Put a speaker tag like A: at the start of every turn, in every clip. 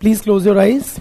A: Please close your eyes.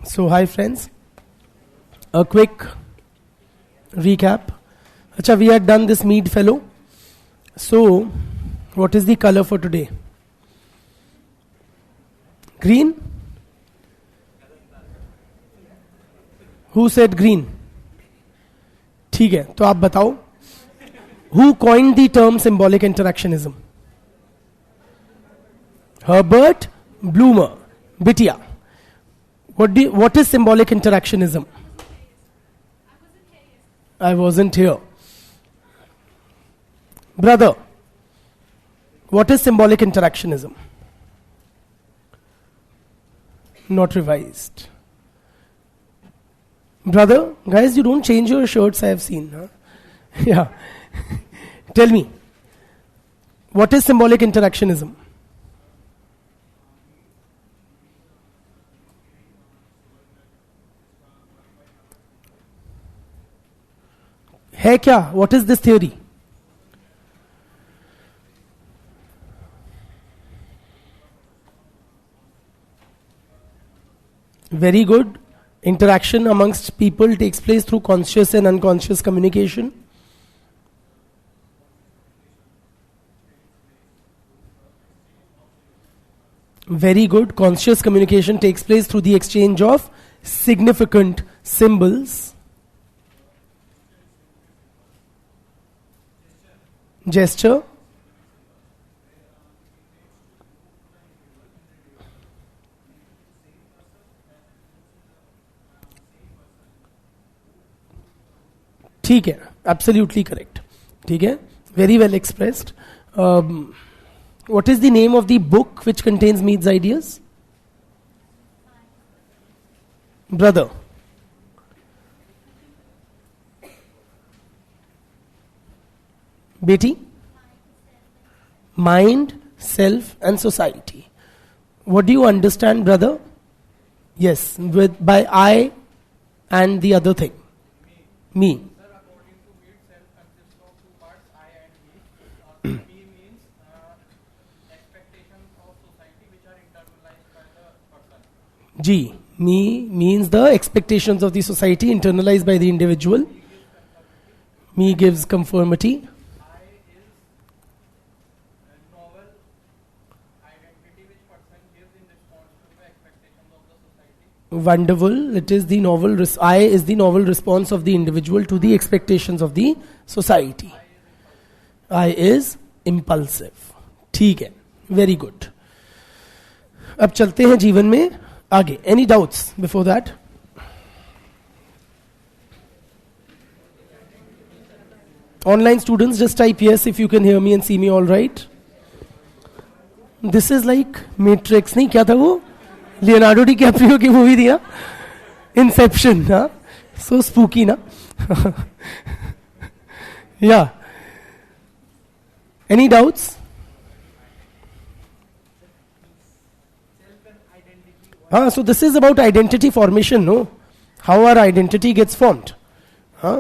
A: So hi friends, a quick recap. Acha, we had done this Mead Fellow. So what is the color for today? Green? Who said green? ठीक है, तो आप बताओ. Who coined the term symbolic interactionism? Herbert Blumer. Bitia. What is symbolic interactionism? I wasn't here. Brother, what is symbolic interactionism? Not revised. Brother, guys, you don't change your shirts, I have seen. Huh? Yeah. Tell me, what is symbolic interactionism? है क्या? What is this theory? Very good. Interaction amongst people takes place through conscious and unconscious communication. Very good. Conscious communication takes place through the exchange of significant symbols. Gesture. ठीक है, absolutely correct. ठीक है, very well expressed. What is the name of the book which contains Mead's ideas? Brother. Beti? Mind, self and society. What do you understand, brother? Yes, by I and the other thing. Me.
B: Sir, according to me, self consists of two parts, I and me. Me means expectations of society which are internalized by the person.
A: G. Me means the expectations of the society internalized by the individual. Me gives conformity. Wonderful. It is the novel. I is the novel response of the individual to the expectations of the society. I is impulsive. ठीक है. Very good. अब चलते हैं जीवन में आगे. Any doubts before that? Online students, just type yes if you can hear me and see me all right. This is like Matrix. नहीं क्या था वो? लियोनार्डो डी कैप्रियो की मूवी थी ना, इंसेप्शन. हाँ, सो स्पूकी ना. या एनी डाउट्स? हाँ, so this is about identity formation. No, how are identity gets formed. हाँ,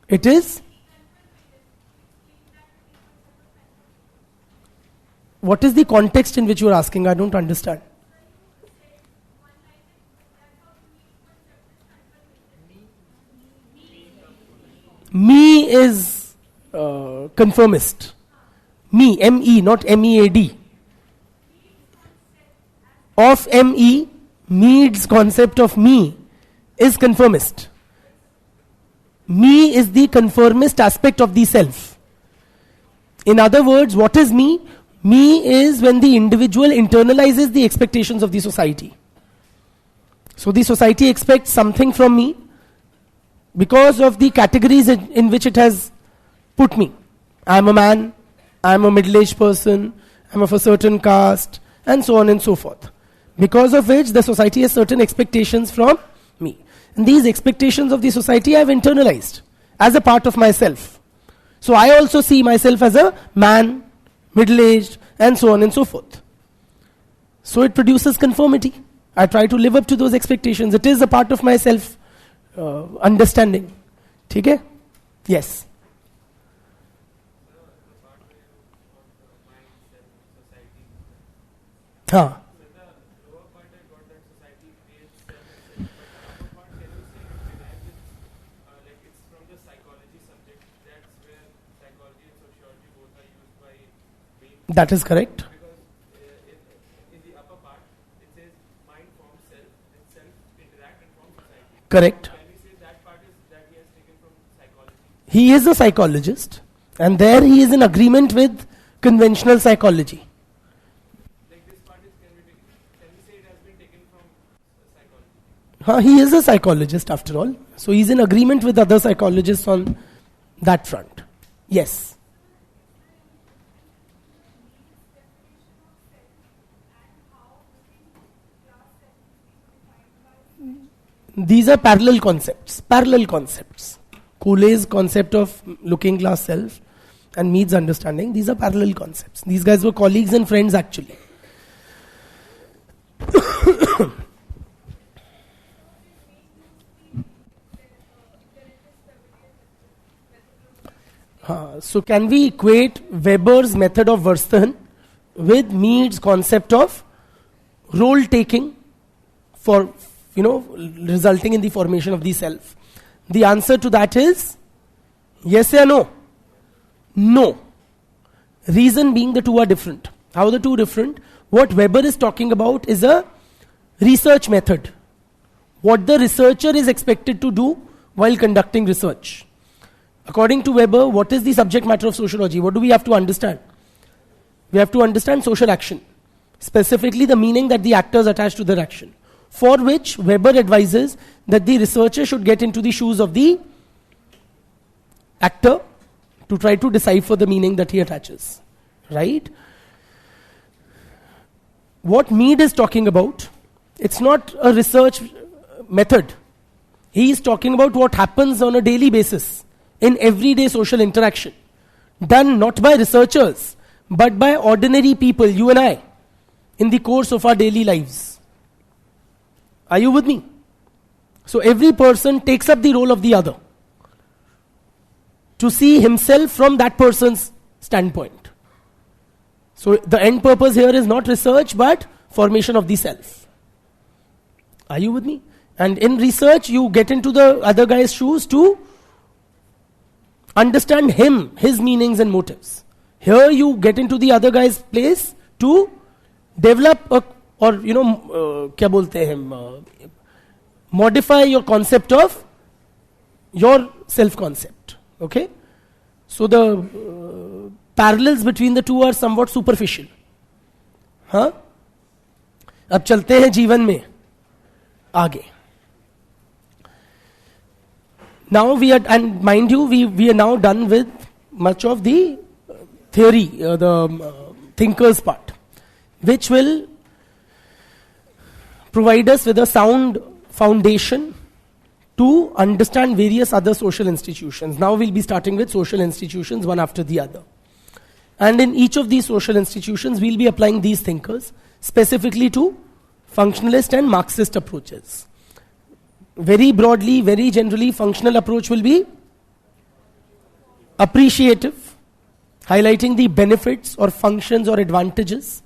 A: it is. What is the context in which you are asking? I don't understand. me is conformist. Me, M-E, not M-E-A-D. Of M-E, Mead's concept of me is conformist. Me is the conformist aspect of the self. In other words, what is me? Me is when the individual internalizes the expectations of the society. So the society expects something from me because of the categories in which it has put me. I am a man, I am a middle-aged person, I am of a certain caste, and so on and so forth. Because of which the society has certain expectations from me. And these expectations of the society I have internalized as a part of myself. So I also see myself as a man, middle-aged, and so on and so forth. So it produces conformity. I try to live up to those expectations. It is a part of my self understanding. Okay? Yes. Huh. That is correct.
B: Because in the upper part, it says mind forms self, and self interact and form society.
A: Correct.
B: Can we say that part is that he has taken from psychology?
A: He is a psychologist, and there he is in agreement with conventional psychology.
B: Like this part is, can we say it has been taken from psychology?
A: He is a psychologist after all, so he's in agreement with other psychologists on that front. Yes. These are parallel concepts. Coulé's concept of looking glass self and Mead's understanding, these are parallel concepts. These guys were colleagues and friends actually. So can we equate Weber's method of Verstehen with Mead's concept of role taking for resulting in the formation of the self? The answer to that is yes or no? No. Reason being the two are different. How are the two different? What Weber is talking about is a research method. What the researcher is expected to do while conducting research. According to Weber, what is the subject matter of sociology? What do we have to understand? We have to understand social action. Specifically the meaning that the actors attach to their action. For which Weber advises that the researcher should get into the shoes of the actor to try to decipher the meaning that he attaches. Right? What Mead is talking about, it's not a research method. He is talking about what happens on a daily basis in everyday social interaction. Done not by researchers, but by ordinary people, you and I, in the course of our daily lives. Are you with me? So every person takes up the role of the other to see himself from that person's standpoint. So the end purpose here is not research but formation of the self. Are you with me? And in research you get into the other guy's shoes to understand him, his meanings and motives. Here you get into the other guy's place to develop modify your concept of your self-concept. Okay? So the parallels between the two are somewhat superficial. हाँ? अब चलते हैं जीवन में आगे. Now we are, and mind you, we are now done with much of the theory, the thinker's part, which will provide us with a sound foundation to understand various other social institutions. Now we'll be starting with social institutions one after the other. And in each of these social institutions, we'll be applying these thinkers specifically to functionalist and Marxist approaches. Very broadly, very generally, functional approach will be appreciative, highlighting the benefits or functions or advantages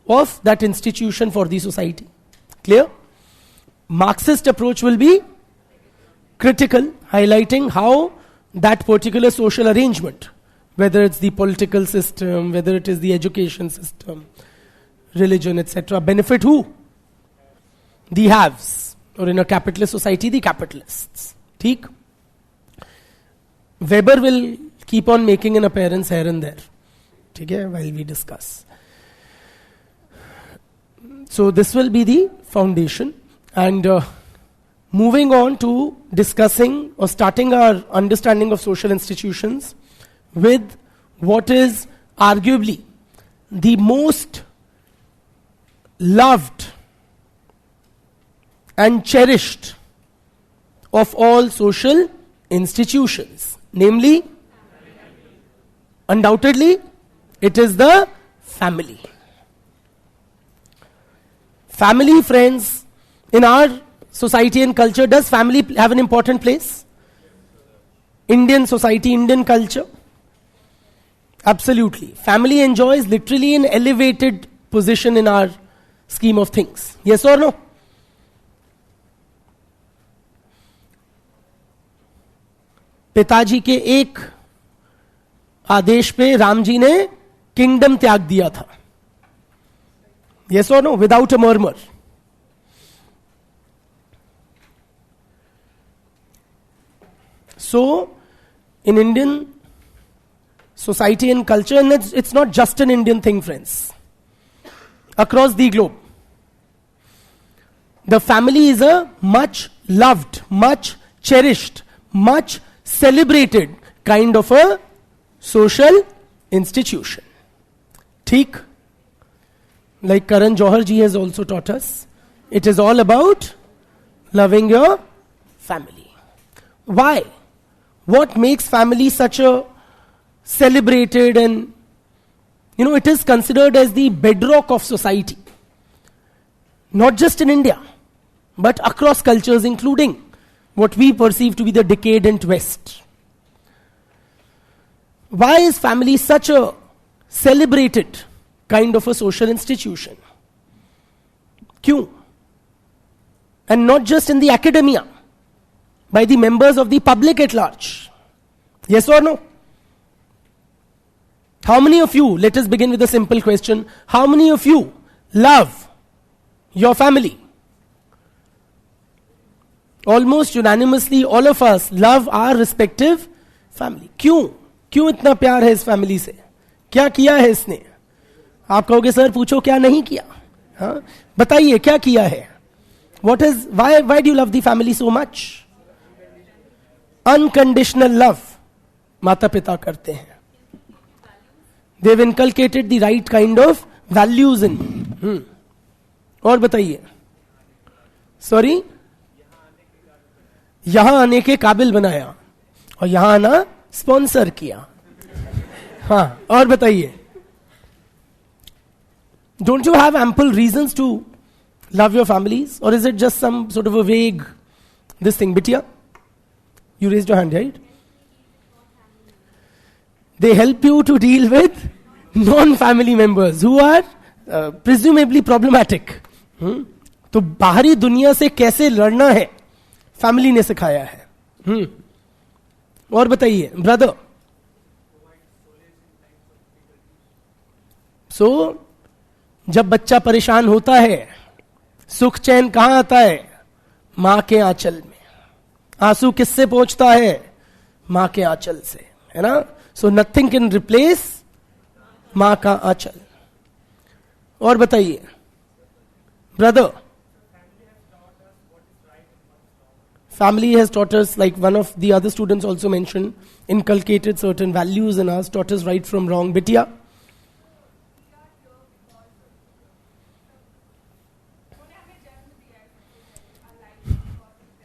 A: of that institution for the society. Clear? Marxist approach will be critical, highlighting how that particular social arrangement, whether it's the political system, whether it is the education system, religion, etc., benefit who? The haves, or in a capitalist society, the capitalists. ठीक? Weber will keep on making an appearance here and there, ठीक है, while we discuss. So this will be the foundation, and moving on to discussing or starting our understanding of social institutions with what is arguably the most loved and cherished of all social institutions, namely, undoubtedly, it is the family. Family, friends, in our society and culture, does family have an important place? Indian society, Indian culture? Absolutely. Family enjoys literally an elevated position in our scheme of things. Yes or no? पिताजी के एक आदेश पे राम जी ने kingdom त्याग दिया था. Yes or no? Without a murmur. So, in Indian society and culture, and it's not just an Indian thing, friends. Across the globe, the family is a much loved, much cherished, much celebrated kind of a social institution. ठीक? Like Karan Johar ji has also taught us, it is all about loving your family. Why? What makes family such a celebrated, and it is considered as the bedrock of society, not just in India, but across cultures, including what we perceive to be the decadent West. Why is family such a celebrated kind of a social institution? Kyun? And not just in the academia, by the members of the public at large. Yes or no? How many of you, let us begin with a simple question, how many of you love your family? Almost unanimously, all of us love our respective family. क्यों? क्यों इतना प्यार है इस family से? क्या किया है इसने? आप कहोगे सर पूछो क्या नहीं किया? हाँ? बताइए क्या किया है? What is, why do you love the family so much? Unconditional love माता पिता करते हैं. They've inculcated the right kind of values in me. और बताइए. Sorry? यहां आने के काबिल बनाया और यहां आना स्पॉन्सर किया. हाँ, और बताइए. Don't you have ample reasons to love your families, or is it just some sort of a vague this thing? Bitya, you raised your hand, right? They help you to deal with non-family members who are presumably problematic. तो बाहरी दुनिया से कैसे लड़ना है family ने सिखाया है. और बताइए ब्रदर. सो जब बच्चा परेशान होता है, सुख चैन कहां आता है? मां के आंचल में. आंसू किससे पहुंचता है? मां के आंचल से, है ना? सो नथिंग कैन रिप्लेस मां का आंचल. और बताइए brother. Family has taught us, like one of the other students also mentioned, inculcated certain values in us, taught us right from wrong. Bitya?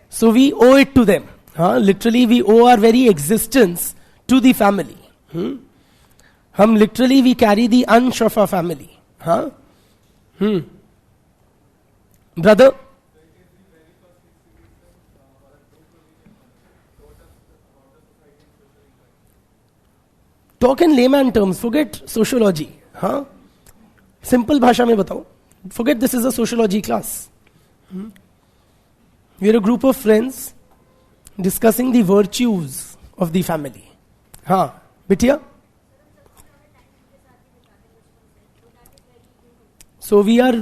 A: So we owe it to them. Literally we owe our very existence to the family. Hum literally we carry the ansh of our family. Brother? Talk in layman terms, forget sociology. Simple भाषा में बताओ. Forget this is a sociology class. We are a group of friends discussing the virtues of the family. हाँ बिटिया. So we are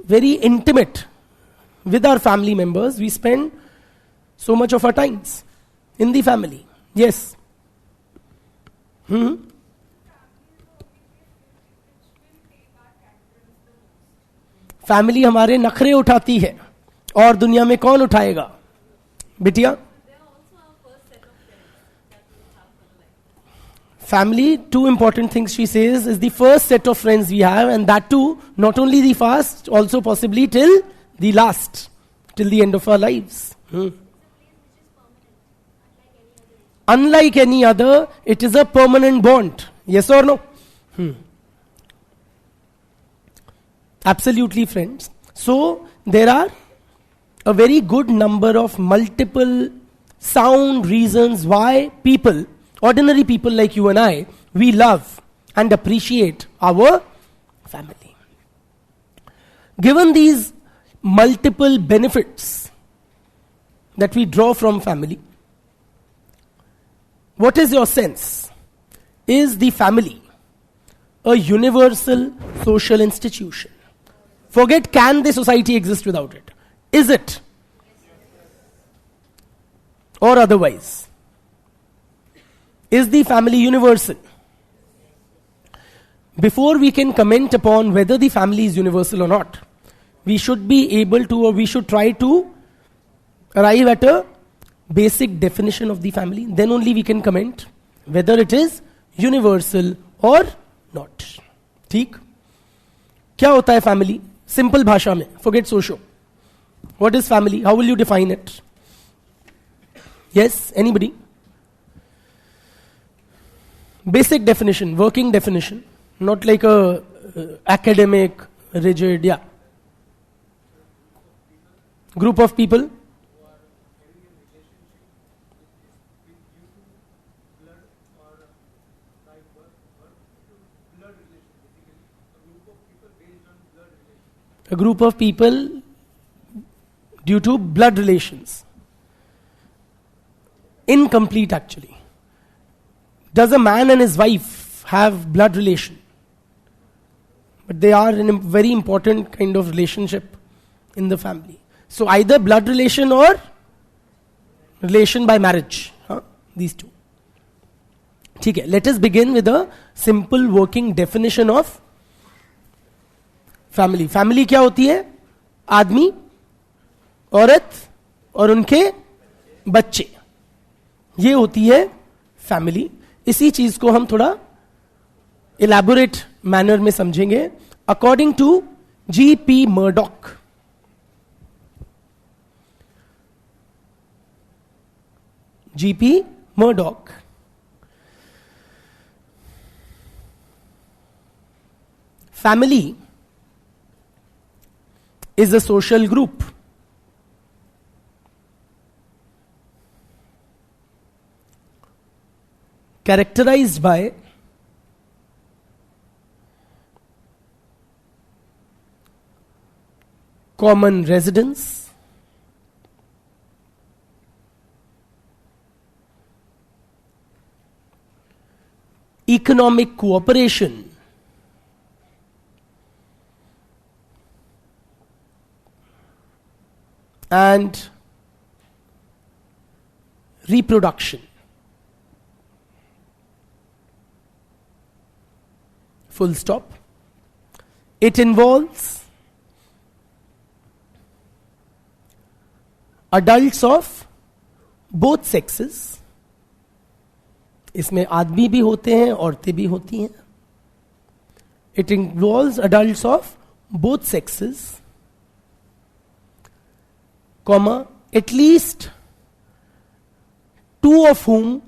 A: very intimate with our family members. We spend so much of our times in the family. Yes. Family हमारे नखरे उठाती है और दुनिया में कौन उठाएगा बिटिया. Family, two important things she says is the first set of friends we have, and that too, not only the first, also possibly till the last, till the end of our lives. Unlike any other, it is a permanent bond. Yes or no? Absolutely, friends. So, there are a very good number of multiple sound reasons why people, ordinary people like you and I, we love and appreciate our family. Given these multiple benefits that we draw from family, what is your sense? Is the family a universal social institution? Forget can the society exist without it. Is it? Or otherwise? Is the family universal? Before we can comment upon whether the family is universal or not, we should be able to, or we should try to arrive at a basic definition of the family. Then only we can comment whether it is universal or not. ठीक? क्या होता है family? Simple भाषा में. Forget socio. What is family? How will you define it? Yes, anybody? Basic definition, working definition, not like a academic, rigid, yeah. Group of people. A group of people due to blood relations. Incomplete actually. Does a man and his wife have blood relation? But they are in a very important kind of relationship in the family. So either blood relation or relation by marriage. These two. ठीक है. Let us begin with a simple working definition of family. Family क्या होती है? आदमी, औरत और उनके बच्चे. ये होती है फैमिली. इसी चीज को हम थोड़ा इलैबोरेट मैनर में समझेंगे. According to G.P. Murdoch, G.P. Murdoch, family is a social group characterized by common residence, economic cooperation, and reproduction. Full stop. It involves adults of both sexes. इसमें आदमी भी होते हैं, औरतें भी होती हैं. It involves adults of both sexes, comma, at least two of whom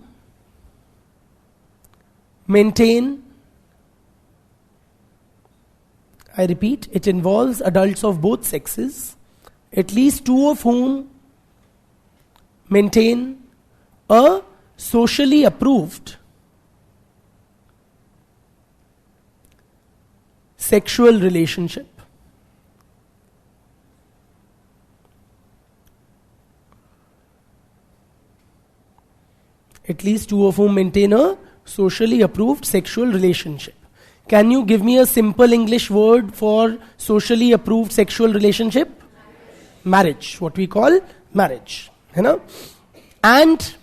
A: maintain, I repeat, it involves adults of both sexes, at least two of whom maintain a socially approved sexual relationship. At least two of whom maintain a socially approved sexual relationship. Can you give me a simple English word for socially approved sexual relationship? Marriage. What we call marriage. You know? And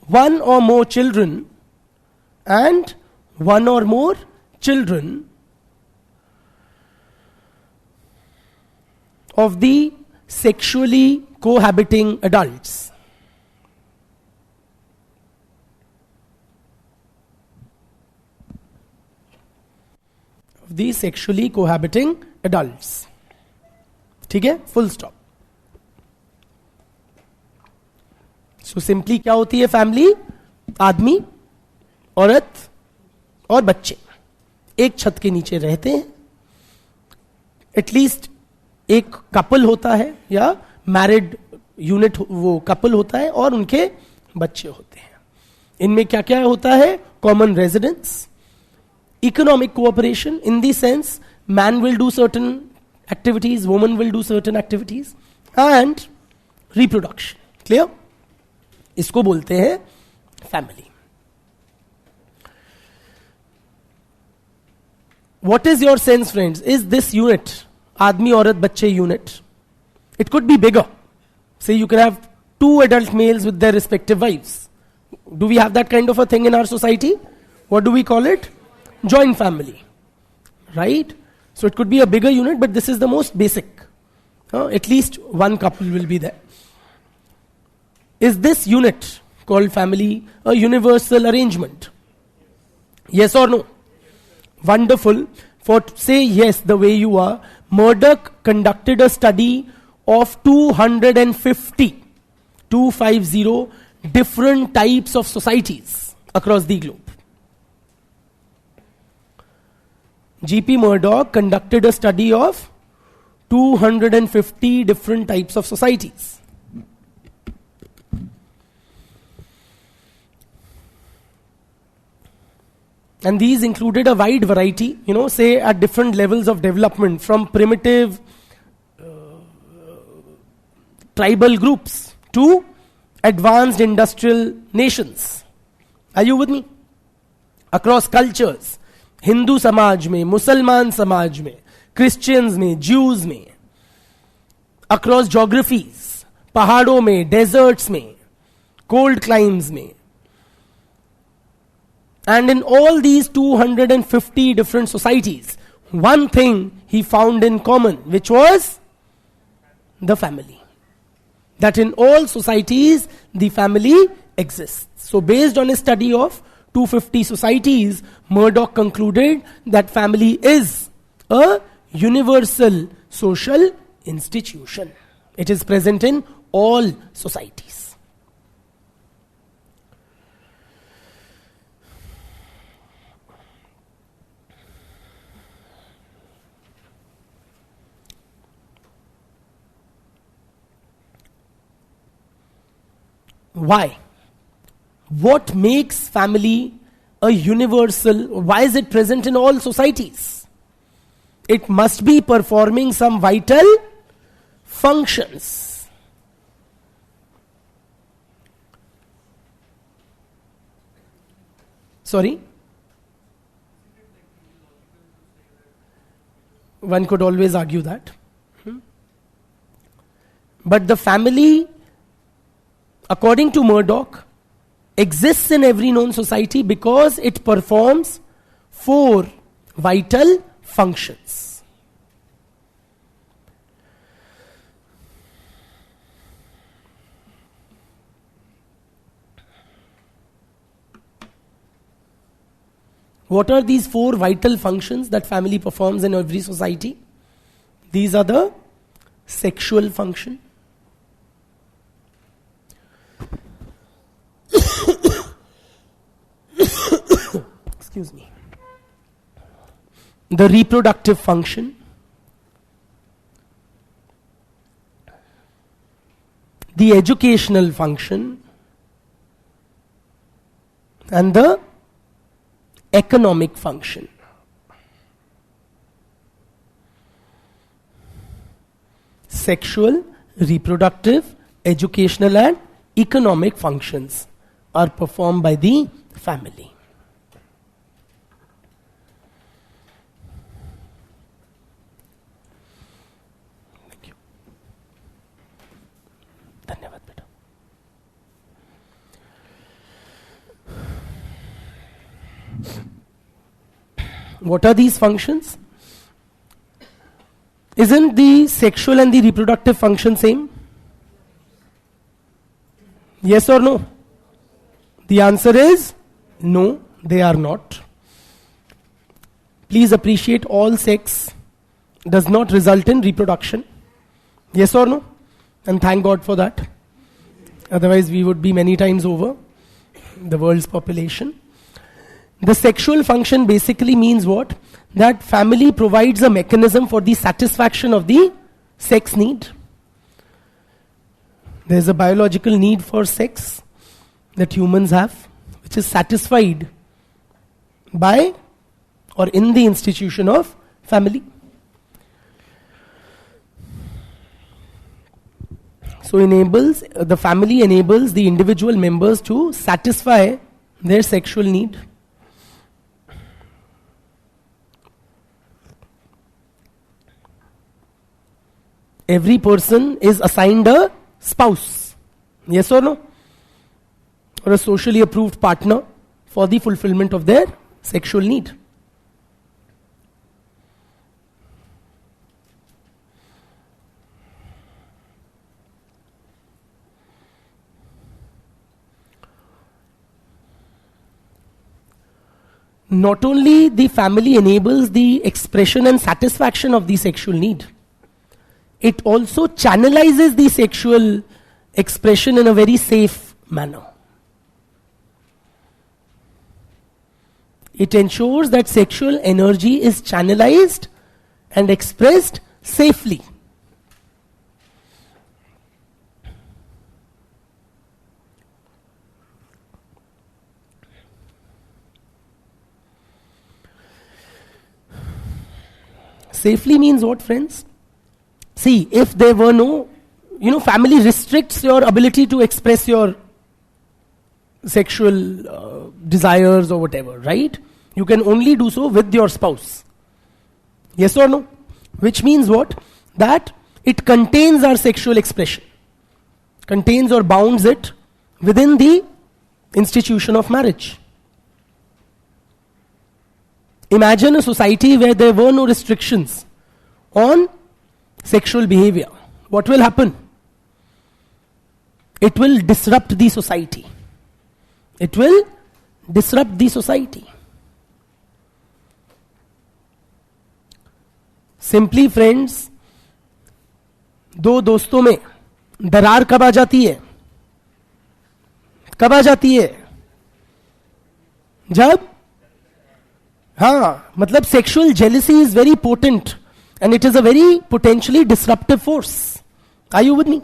A: one or more children of the sexually cohabiting adults. Of the sexually cohabiting adults. ठीक है? Full stop. So simply क्या होती है family? आदमी, औरत और बच्चे एक छत के नीचे रहते हैं. एटलीस्ट एक कपल होता है या मैरिड यूनिट वो कपल होता है और उनके बच्चे होते हैं. इनमें क्या क्या होता है? Common residence, economic cooperation in the sense man will do certain activities, woman will do certain activities, and reproduction. Clear? इसको बोलते हैं family. What is your sense, friends? Is this unit, आदमी औरत बच्चे unit? It could be bigger. Say you can have 2 adult males with their respective wives. Do we have that kind of a thing in our society? What do we call it? Joint family. Right? So it could be a bigger unit, but this is the most basic. At least one couple will be there. Is this unit called family a universal arrangement? Yes or no? Wonderful. For say yes, the way you are, Murdoch conducted a study of 250 different types of societies across the globe. GP Murdoch conducted a study of 250 different types of societies. And these included a wide variety, say at different levels of development, from primitive tribal groups to advanced industrial nations. Are you with me? Across cultures, Hindu समाज में, मुसलमान समाज में, Christians में, Jews में, across geographies, पहाड़ों में, deserts में, cold climes में. And in all these 250 different societies, one thing he found in common, which was the family. That in all societies, the family exists. So based on a study of 250 societies, Murdoch concluded that family is a universal social institution. It is present in all societies. Why? What makes family a universal? Why is it present in all societies? It must be performing some vital functions. Sorry? One could always argue that. But the family, according to Murdoch, exists in every known society because it performs 4 vital functions. What are these 4 vital functions that family performs in every society? These are the sexual function, excuse me, the reproductive function, the educational function, and the economic function. Sexual, reproductive, educational, and economic functions are performed by the family. Thank you. धन्यवाद बेटा. What are these functions? Isn't the sexual and the reproductive function same? Yes or no? The answer is no, they are not. Please appreciate all sex does not result in reproduction. Yes or no? And thank God for that. Otherwise, we would be many times over the world's population. The sexual function basically means what? That family provides a mechanism for the satisfaction of the sex need. There is a biological need for sex that humans have, which is satisfied by or in the institution of family. So the family enables the individual members to satisfy their sexual need. Every person is assigned a spouse. Yes or no? Or a socially approved partner for the fulfillment of their sexual need. Not only the family enables the expression and satisfaction of the sexual need, it also channelizes the sexual expression in a very safe manner. It ensures that sexual energy is channelized and expressed safely. Safely means what, friends? See, if there were no, family restricts your ability to express your sexual desires or whatever, right? You can only do so with your spouse. Yes or no? Which means what? That it contains our sexual expression. Contains or bounds it within the institution of marriage. Imagine a society where there were no restrictions on sexual behavior. What will happen? It will disrupt the society. It will disrupt the society. Simply, friends, दो दोस्तों में दरार कब आ जाती है? कब आ जाती है? जब मतलब sexual jealousy is very potent and it is a very potentially disruptive force. Are you with me?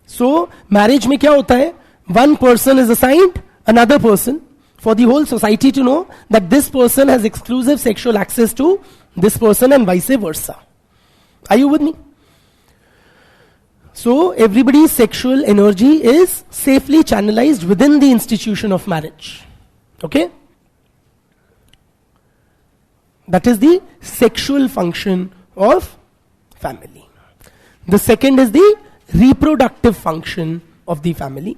A: So, marriage में क्या होता है? One person is assigned another person for the whole society to know that this person has exclusive sexual access to this person and vice versa. Are you with me? So, everybody's sexual energy is safely channelized within the institution of marriage. Okay? That is the sexual function of family. The second is the reproductive function of the family.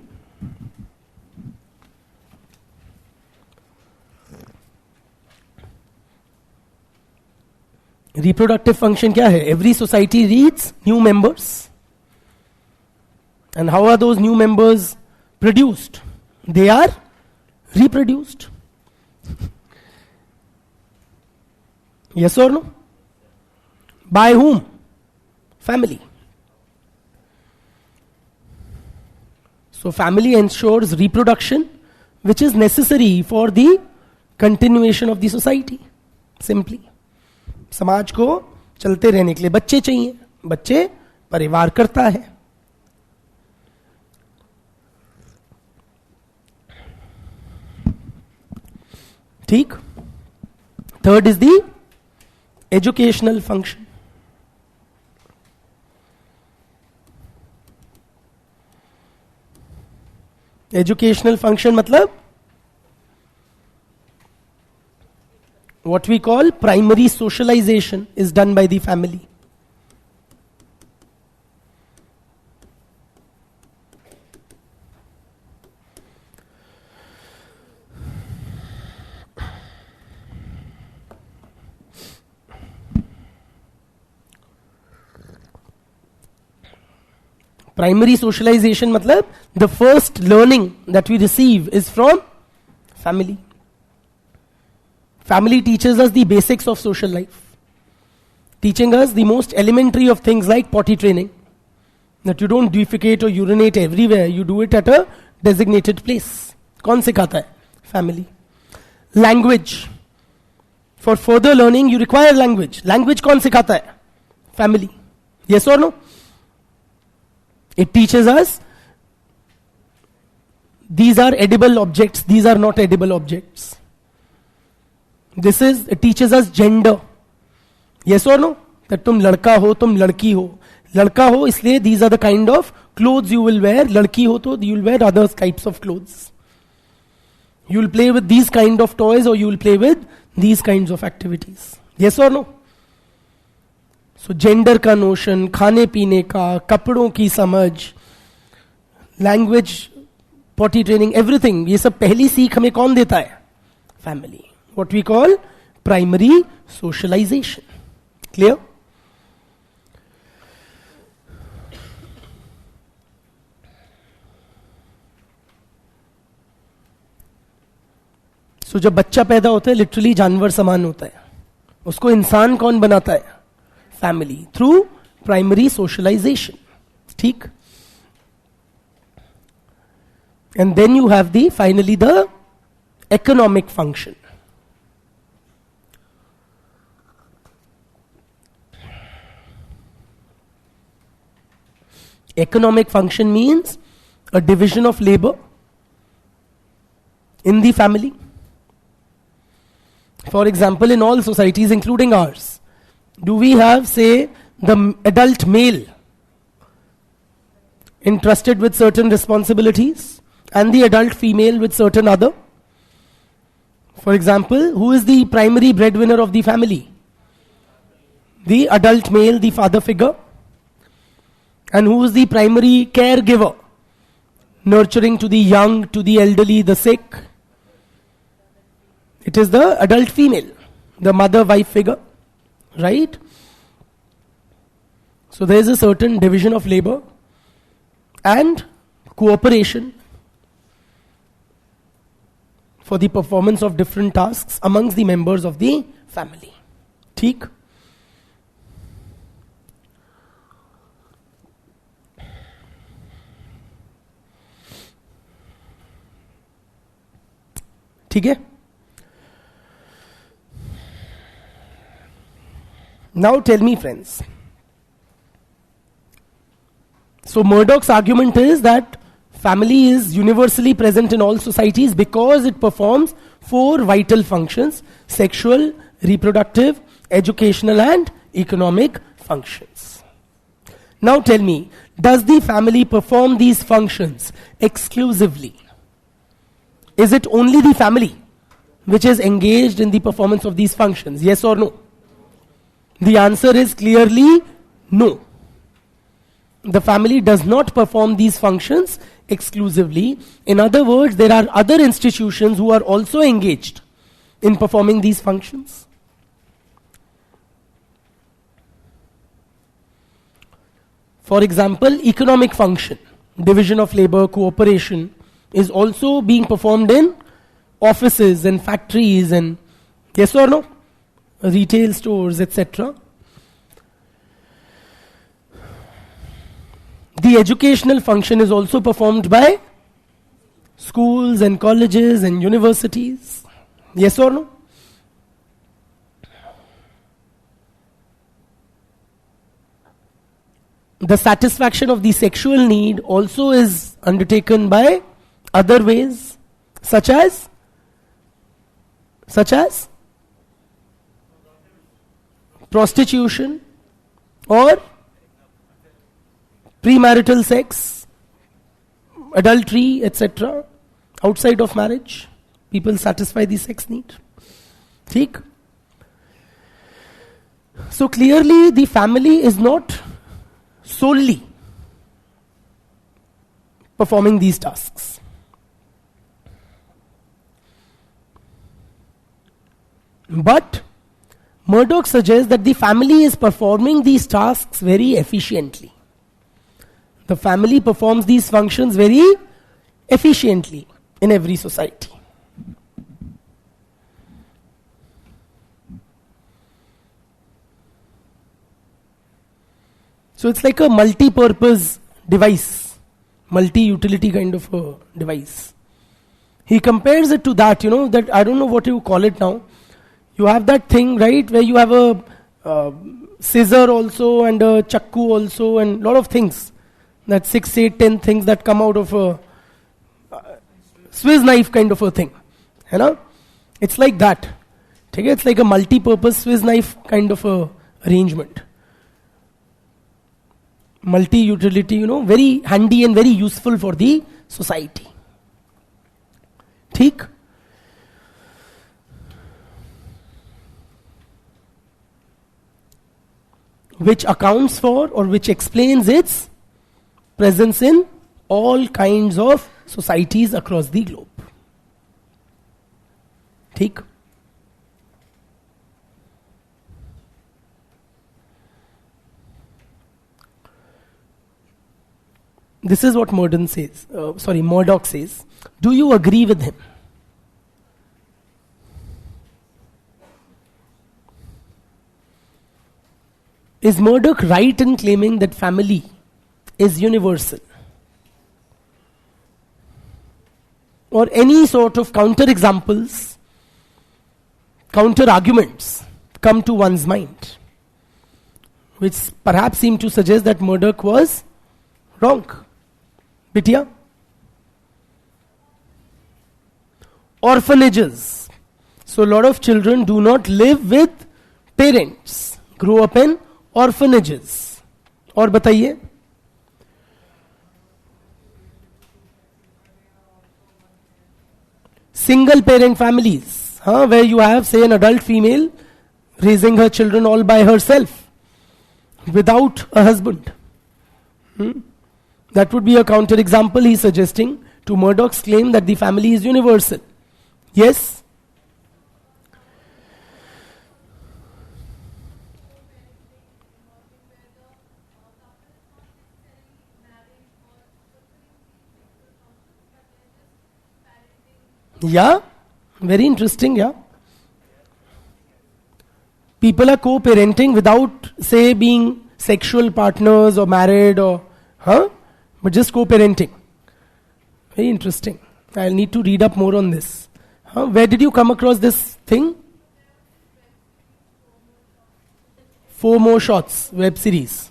A: Reproductive function क्या है? Every society needs new members. And how are those new members produced? They are reproduced. Yes or no? By whom? Family. So family ensures reproduction, which is necessary for the continuation of the society. Simply. समाज को चलते रहने के लिए बच्चे चाहिए. बच्चे परिवार करता है. ठीक? Third is the educational function. Educational function मतलब what we call primary socialization is done by the family. Primary socialization matlab the first learning that we receive is from family. Family teaches us the basics of social life, teaching us the most elementary of things like potty training, that you don't defecate or urinate everywhere, you do it at a designated place. कौन सिखाता है? Family. Language. For further learning you require language. Language कौन सिखाता है? Family. Yes or no? It teaches us these are edible objects, these are not edible objects. It teaches us gender. Yes or no? That तुम लड़का हो, तुम लड़की हो. लड़का हो इसलिए these are the kind of clothes you will wear. लड़की हो तो you will wear other types of clothes. You will play with these kind of toys or you will play with these kinds of activities. Yes or no? So gender का notion, खाने पीने का, कपड़ों की समझ, language, potty training, everything, ये सब पहली सीख हमें कौन देता है? Family. What we call primary socialization. Clear? So जब बच्चा पैदा होता है लिटरली जानवर समान होता है, उसको इंसान कौन बनाता है? Family. Through primary socialization. ठीक? And then you have finally the economic function. Economic function means a division of labor in the family. For example, in all societies, including ours, do we have, say, the adult male entrusted with certain responsibilities and the adult female with certain other? For example, who is the primary breadwinner of the family? The adult male, the father figure. And who is the primary caregiver? Nurturing to the young, to the elderly, the sick. It is the adult female, the mother-wife figure. Right? So there is a certain division of labor and cooperation for the performance of different tasks amongst the members of the family. ठीक? ठीक है? Now tell me, friends. So Murdoch's argument is that family is universally present in all societies because it performs 4 vital functions: sexual, reproductive, educational and economic functions. Now tell me, does the family perform these functions exclusively? Is it only the family which is engaged in the performance of these functions? Yes or no? The answer is clearly no. The family does not perform these functions exclusively. In other words, there are other institutions who are also engaged in performing these functions. For example, economic function, division of labor, cooperation, is also being performed in offices and factories and, yes or no, retail stores, etc. The educational function is also performed by schools and colleges and universities. Yes or no? The satisfaction of the sexual need also is undertaken by other ways, such as prostitution or premarital sex, adultery, etc. Outside of marriage, people satisfy the sex need. ठीक? So clearly the family is not solely performing these tasks. But Murdoch suggests that the family is performing these tasks very efficiently. The family performs these functions very efficiently in every society. So it's like a multi-purpose device, multi-utility kind of a device. He compares it to that, that I don't know what you call it now. You have that thing, right, where you have a scissor also and a chakku also and a lot of things. That 6, 8, 10 things that come out of a Swiss knife kind of a thing. It's like that. It's like a multi-purpose Swiss knife kind of a arrangement. Multi-utility, very handy and very useful for the society. ठीक? Which accounts for or which explains its presence in all kinds of societies across the globe. ठीक? This is what Murdoch says. Do you agree with him? Is Murdoch right in claiming that family is universal? Or any sort of counter-examples, counter-arguments come to one's mind, which perhaps seem to suggest that Murdoch was wrong. Bitya? Orphanages. So a lot of children do not live with parents, grow up in orphanages. और बताइए? Single parent families, where you have, say, an adult female raising her children all by herself without a husband. That would be a counter example he's suggesting to Murdoch's claim that the family is universal. Yes? Yeah? Very interesting, yeah? People are co-parenting without, say, being sexual partners or married or, but just co-parenting. Very interesting. I'll need to read up more on this. Where did you come across this thing? 4 More Shots, web series.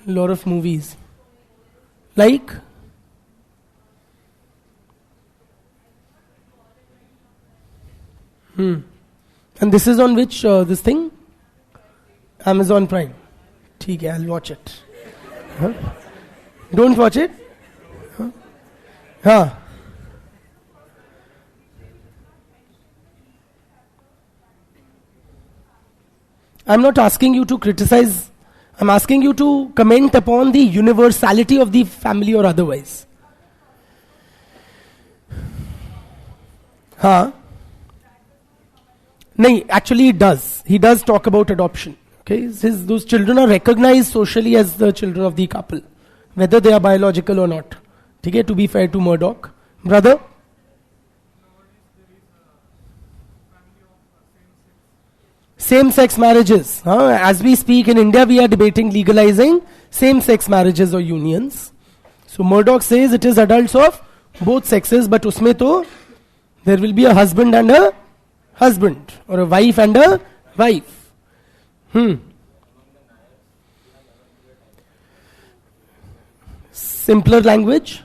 A: Lot of movies. Like? And this is on which, this thing? Amazon Prime. ठीक है, I'll watch it. Don't watch it? I'm not asking you to criticize. I'm asking you to comment upon the universality of the family or otherwise. No, actually it does. He does talk about adoption. Okay, those children are recognized socially as the children of the couple, whether they are biological or not. Okay, to be fair to Murdoch. Brother? Same-sex marriages. As we speak in India, we are debating legalizing same-sex marriages or unions. So Murdoch says it is adults of both sexes, but usme to there will be a husband and a husband, or a wife and a wife. Simpler language.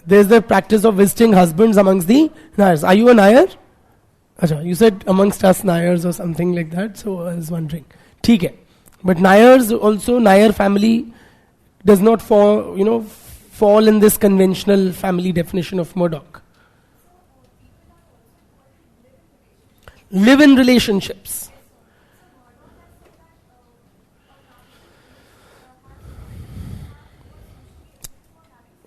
A: There's the practice of visiting husbands amongst the Nayars. Are you a Nayar? Achha, you said amongst us Nayars or something like that, so I was wondering. ठीक है. But Nayars also, Nayar family does not fall in this conventional family definition of Murdoch. Live-in relationships.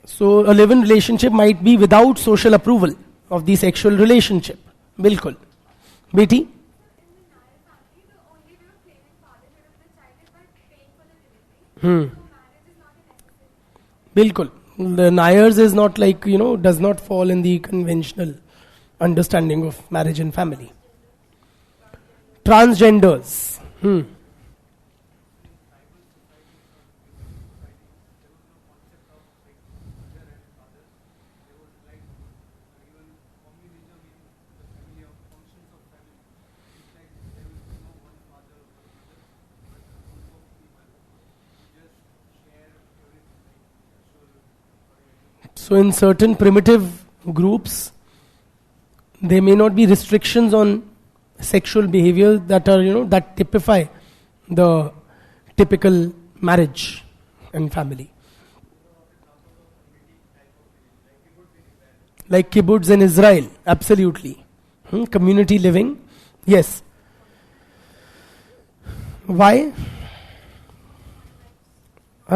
A: So a live-in relationship might be without social approval of the sexual relationship. Bilkul. Beti? Bilkul. The Nayars is not like, does not fall in the conventional understanding of marriage and family. Transgenders. So in certain primitive groups, there may not be restrictions on sexual behavior that are, that typify the typical marriage and family. Like kibbutz in Israel, absolutely. Community living, yes. Why?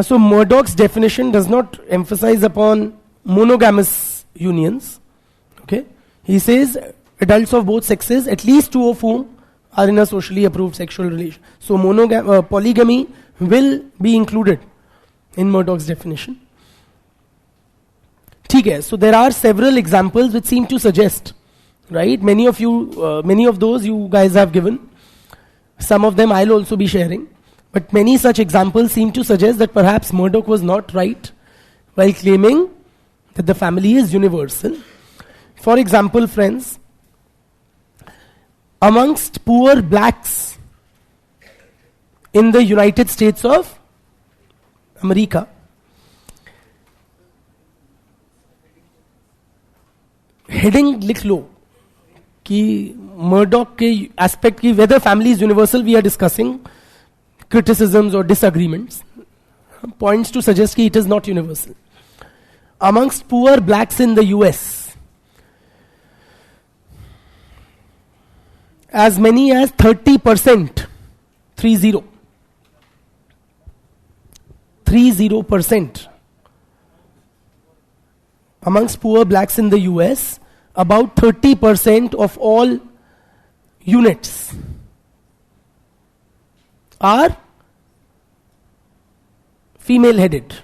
A: So Murdoch's definition does not emphasize upon monogamous unions. Okay, he says adults of both sexes, at least two of whom are in a socially approved sexual relation. So polygamy will be included in Murdoch's definition. Okay, so there are several examples which seem to suggest, right? Many of those you guys have given. Some of them I'll also be sharing. But many such examples seem to suggest that perhaps Murdoch was not right while claiming that the family is universal. For example, friends, amongst poor blacks in the United States of America, heading लिख लो कि Murdoch के aspect की whether family is universal we are discussing, criticisms or disagreements, points to suggest that it is not universal. Amongst poor blacks in the US, as many as 30%, 30% amongst poor blacks in the US, about 30% of all units are female headed.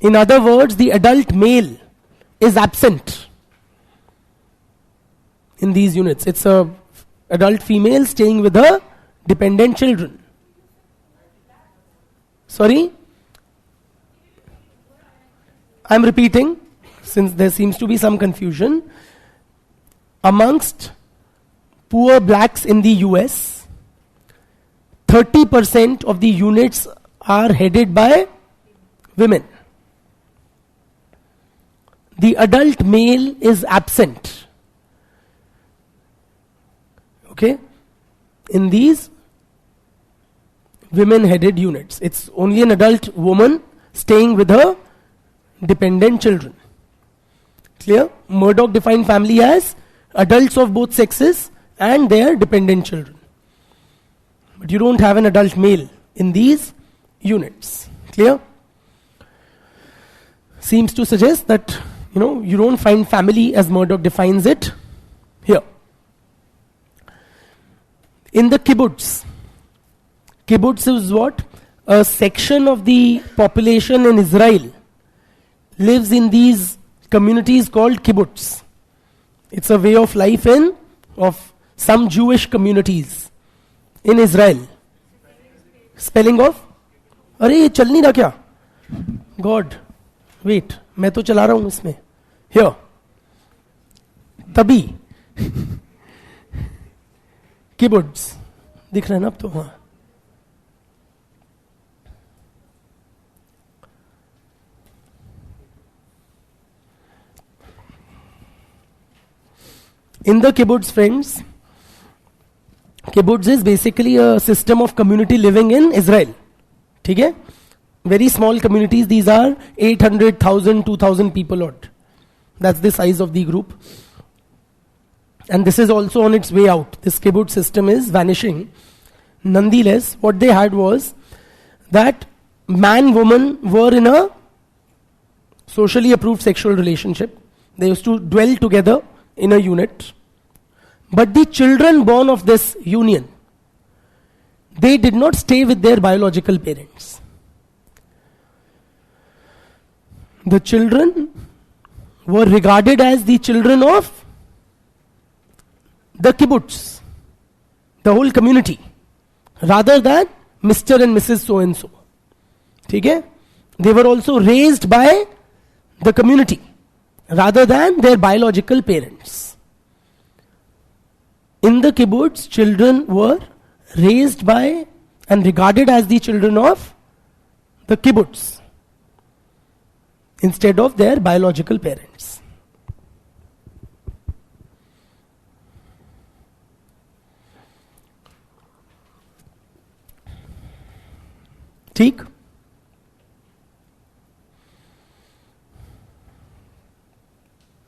A: In other words, the adult male is absent in these units. It's a adult female staying with her dependent children. Sorry? I'm repeating since there seems to be some confusion. Amongst poor blacks in the US, 30% of the units are headed by women. The adult male is absent. Okay? In these women headed units, it's only an adult woman staying with her dependent children. Clear? Murdoch defined family as adults of both sexes and their dependent children. But you don't have an adult male in these units. Clear? Seems to suggest that you don't find family as Murdoch defines it here. In the kibbutz is what? A section of the population in Israel lives in these communities called kibbutz. It's a way of life of some Jewish communities in Israel. Spelling of? अरे ये चल नहीं रहा क्या? God, wait, मैं तो चला रहा हूँ इसमें. Here. तभी. Kibbutz. दिख रहा है ना अब तो? हाँ. In the kibbutz, friends, kibbutz is basically a system of community living in Israel. Okay? Very small communities. These are 800,000, 2,000 people odd. That's the size of the group. And this is also on its way out. This kibbutz system is vanishing. Nonetheless, what they had was that man, woman were in a socially approved sexual relationship. They used to dwell together in a unit. But the children born of this union, they did not stay with their biological parents. The children were regarded as the children of the kibbutz, the whole community, rather than Mr. and Mrs. So-and-so. Okay? They were also raised by the community, rather than their biological parents. In the kibbutz, children were raised by and regarded as the children of the kibbutz, instead of their biological parents. ठीक?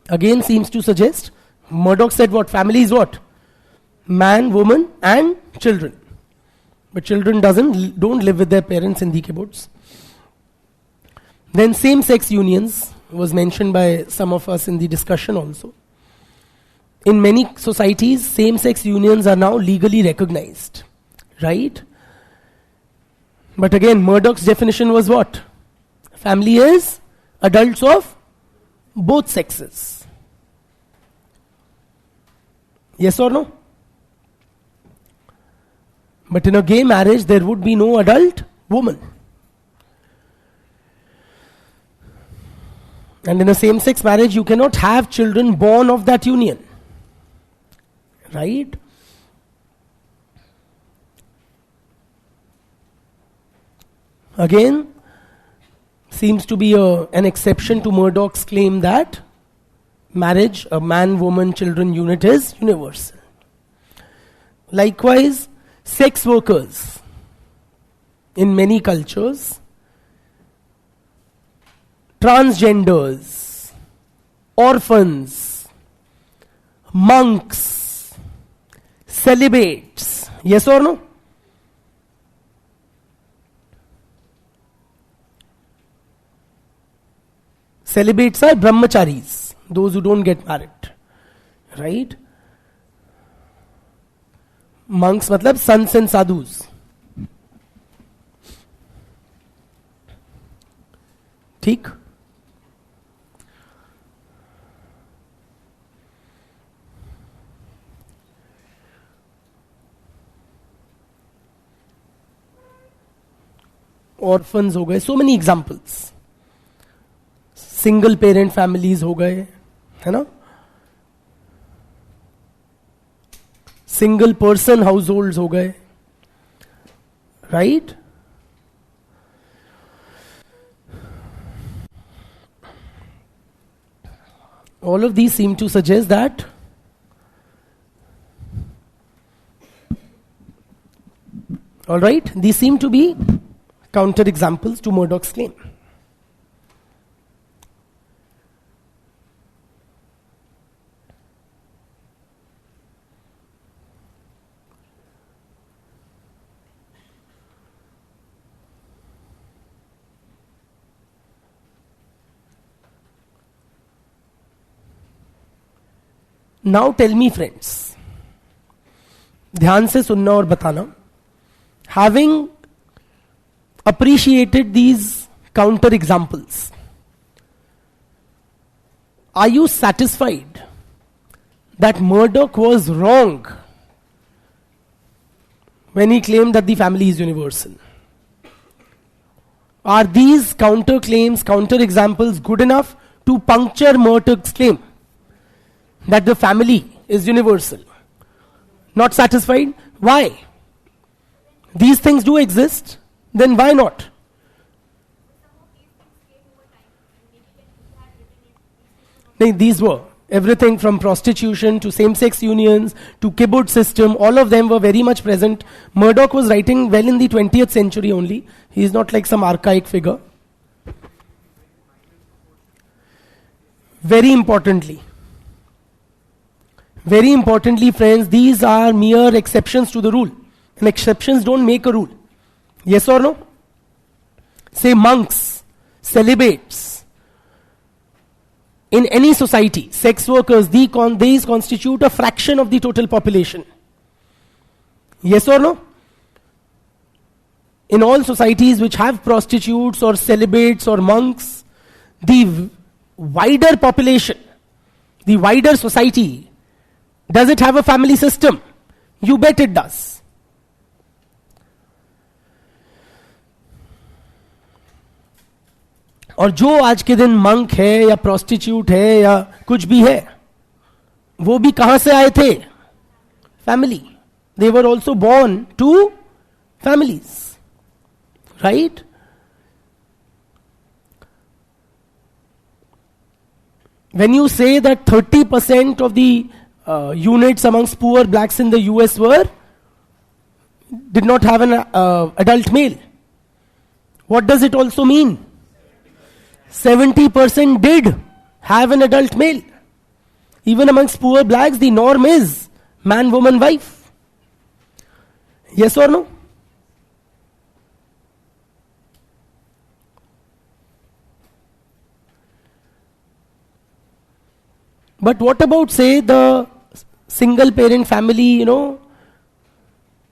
A: Again seems to suggest, Murdoch said what? Family is what? Man, woman and children. But children don't live with their parents in the kibbutz. Then same-sex unions was mentioned by some of us in the discussion also. In many societies, same-sex unions are now legally recognized. Right? But again, Murdoch's definition was what? Family is adults of both sexes. Yes or no? But in a gay marriage, there would be no adult woman. And in a same-sex marriage, you cannot have children born of that union. Right? Again, seems to be an exception to Murdoch's claim that marriage, a man, woman, children unit is universal. Likewise, sex workers in many cultures, transgenders, orphans, monks, celibates. Yes or no? Celibates are brahmacharis, those who don't get married. Right? Monks matlab sants and sadhus. ठीक? Orphans हो गए, so many examples. Single parent families हो गए, है ना? Single person households हो गए, right? All of these seem to suggest that all right, these seem to be counter examples to Murdoch's claim. Now tell me friends, ध्यान से सुनना और बताना, having appreciated these counter examples, are you satisfied that Murdoch was wrong when he claimed that the family is universal? Are these counter claims, counter examples good enough to puncture Murdoch's claim that the family is universal? Not satisfied? Why? These things do exist, then why not? No, these were. Everything from prostitution to same-sex unions to kibbutz system, all of them were very much present. Murdoch was writing well in the 20th century only. He is not like some archaic figure. Very importantly, friends, these are mere exceptions to the rule. And exceptions don't make a rule. Yes or no? Say monks, celibates. In any society, sex workers, these constitute a fraction of the total population. Yes or no? In all societies which have prostitutes or celibates or monks, the wider population, the wider society, does it have a family system? You bet it does. और जो आज के दिन monk है या prostitute है या कुछ भी है, वो भी कहां से आए थे? Family. They were also born to families. Right? When you say that 30% of the units amongst poor blacks in the US did not have an adult male, what does it also mean? 70% did have an adult male. Even amongst poor blacks, the norm is man, woman, wife. Yes or no? But what about, say, the single parent family,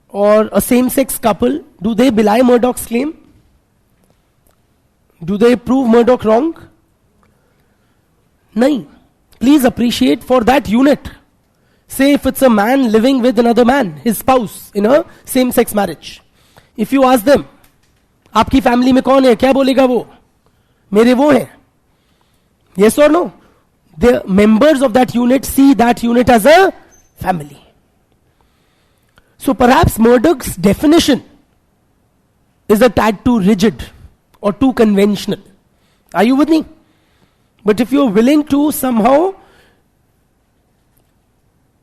A: or a same-sex couple? Do they belie Murdoch's claim? Do they prove Murdoch wrong? No. Please appreciate for that unit. Say if it's a man living with another man, his spouse, in a same-sex marriage. If you ask them, आपकी family में कौन है? क्या बोलेगा वो? मेरे वो हैं. Yes or no? The members of that unit see that unit as a family. So perhaps Murdoch's definition is a tad too rigid or too conventional. Are you with me? But if you're willing to somehow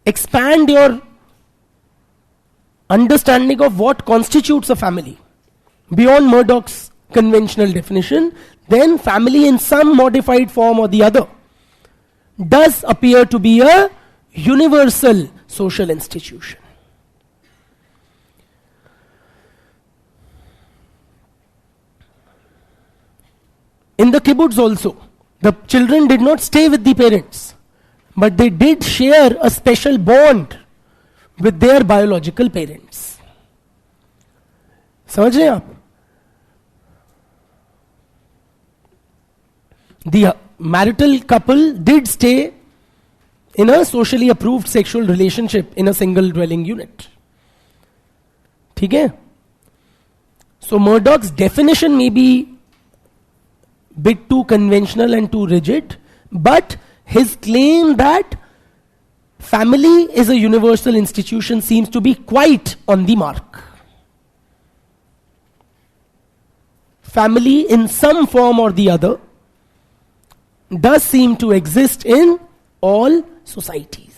A: expand your understanding of what constitutes a family beyond Murdoch's conventional definition, then family in some modified form or the other does appear to be a universal social institution. In the kibbutz also, the children did not stay with the parents, but they did share a special bond with their biological parents. समझ रहे हैं आप? The marital couple did stay in a socially approved sexual relationship in a single dwelling unit. ठीक है? So Murdoch's definition may be bit too conventional and too rigid, but his claim that family is a universal institution seems to be quite on the mark. Family in some form or the other does seem to exist in all societies.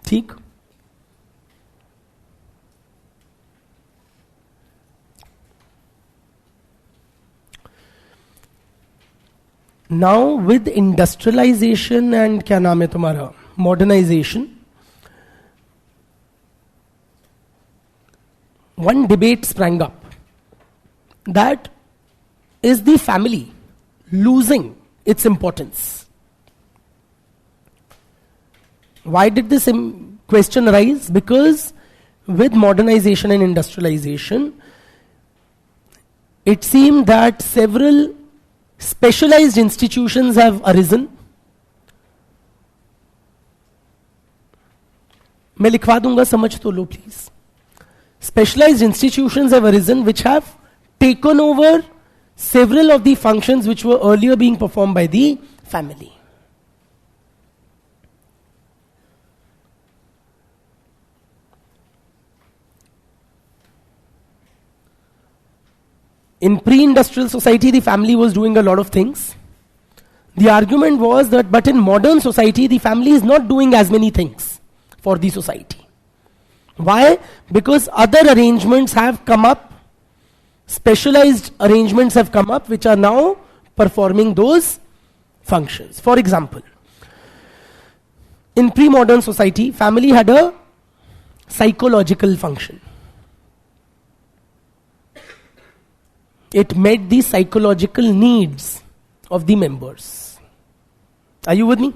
A: ठीक? Now with industrialization and क्या नाम है तुम्हारा modernization, one debate sprang up, that is the family losing its importance? Why did this question arise? Because with modernization and industrialization, it seemed that several specialized institutions have arisen. मैं लिखवा दूंगा, समझ तो लो please. Specialized institutions have arisen which have taken over several of the functions which were earlier being performed by the family. In pre-industrial society, the family was doing a lot of things. The argument was that, but in modern society, the family is not doing as many things for the society. Why? Because other arrangements have come up, specialized arrangements have come up, which are now performing those functions. For example, in pre-modern society, family had a psychological function. It met the psychological needs of the members. Are you with me?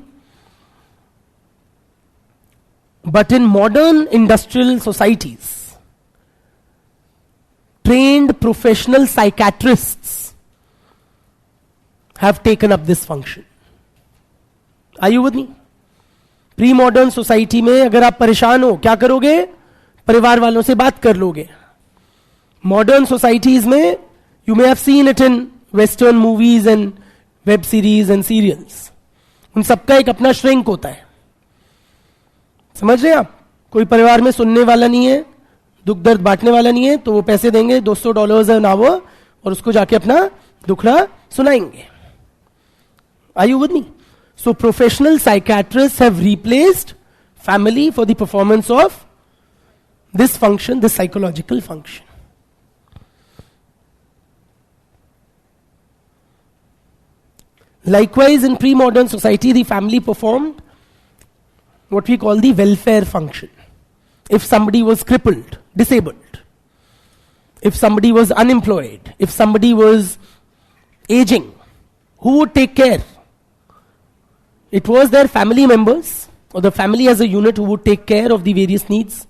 A: But in modern industrial societies, trained professional psychiatrists have taken up this function. Are you with me? Pre-modern society में अगर आप परेशान हो, क्या करोगे? परिवार वालों से बात कर लोगे. Modern societies में, you may have seen it in Western movies and web series and serials. उन सबका एक अपना श्रिंक होता है. समझ रहे हैं आप? कोई परिवार में सुनने वाला नहीं है, दुख दर्द बांटने वाला नहीं है, तो वो पैसे देंगे, $200 है ना वो, और उसको जाके अपना दुखड़ा सुनाएंगे. Are you with me? So professional psychiatrists have replaced family for the performance of this function, this psychological function. Likewise, in pre-modern society, the family performed what we call the welfare function. If somebody was crippled, disabled, if somebody was unemployed, if somebody was aging, who would take care? It was their family members, or the family as a unit, who would take care of the various needs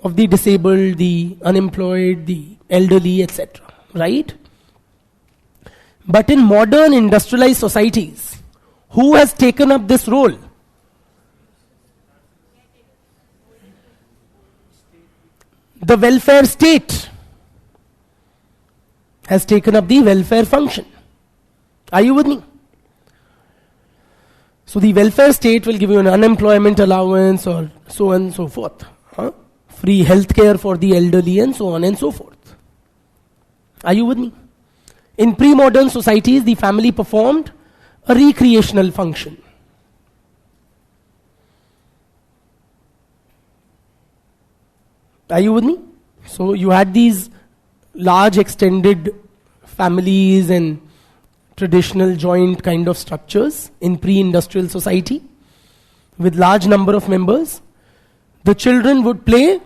A: of the disabled, the unemployed, the elderly, etc. Right? But in modern industrialized societies, who has taken up this role? The welfare state has taken up the welfare function. Are you with me? So the welfare state will give you an unemployment allowance or so on and so forth. Free health care for the elderly and so on and so forth. Are you with me? In pre-modern societies, the family performed a recreational function. Are you with me? So you had these large extended families and traditional joint kind of structures in pre-industrial society with large number of members. The children would play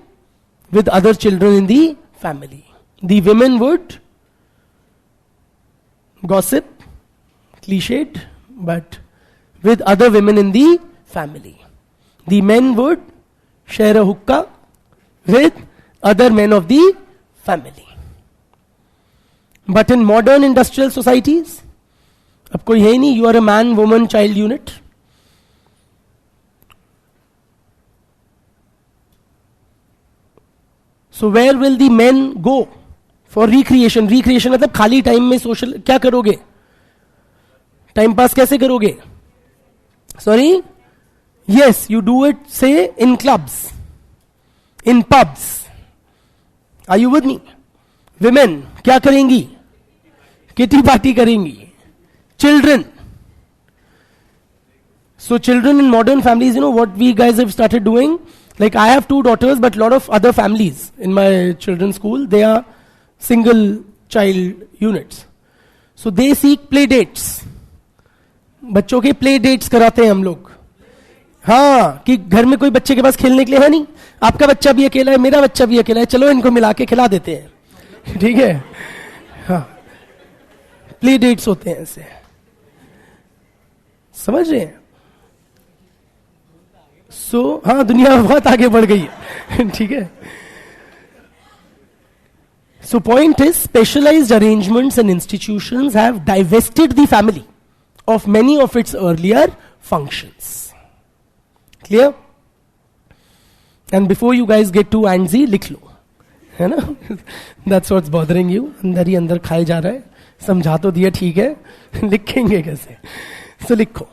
A: with other children in the family. The women would gossip, cliched, but with other women in the family. The men would share a hookah with other men of the family. But in modern industrial societies, अब कोई है नहीं, you are a man, woman, child unit. So where will the men go for recreation? Recreation मतलब खाली time में social क्या करोगे? Time pass कैसे करोगे? Sorry? Yes, you do it, say, in clubs, in pubs. Are you with me? Women क्या करेंगी? Kitty party करेंगी. Children. So children in modern families, you know what we guys have started doing? Like I have 2 daughters, but a lot of other families in my children's school, they are single child units. So they seek play dates. बच्चों के play dates कराते हैं हम लोग. हाँ, कि घर में कोई बच्चे के पास खेलने के लिए है नहीं. आपका बच्चा भी अकेला है, मेरा बच्चा भी अकेला है, चलो इनको मिला के खिला देते हैं. ठीक है? हाँ. प्ले डेट्स होते हैं ऐसे. समझ रहे हैं? सो हाँ, दुनिया बहुत आगे बढ़ गई है. ठीक है. So point is, specialized arrangements and institutions have divested the family of many of its earlier functions. Clear? And before you guys get too antsy, लिख लो. है ना? That's what's bothering you. अंदर ही अंदर खाए जा रहा है. समझा तो दिया, ठीक है. लिखेंगे कैसे? सो लिखो.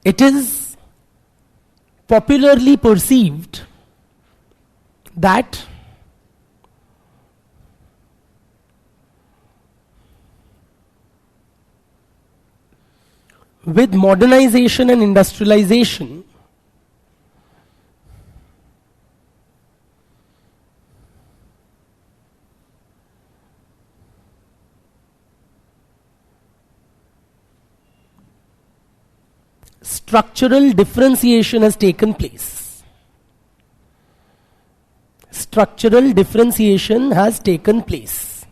A: It is popularly perceived that with modernization and industrialization, structural differentiation has taken place. Structural differentiation has taken place.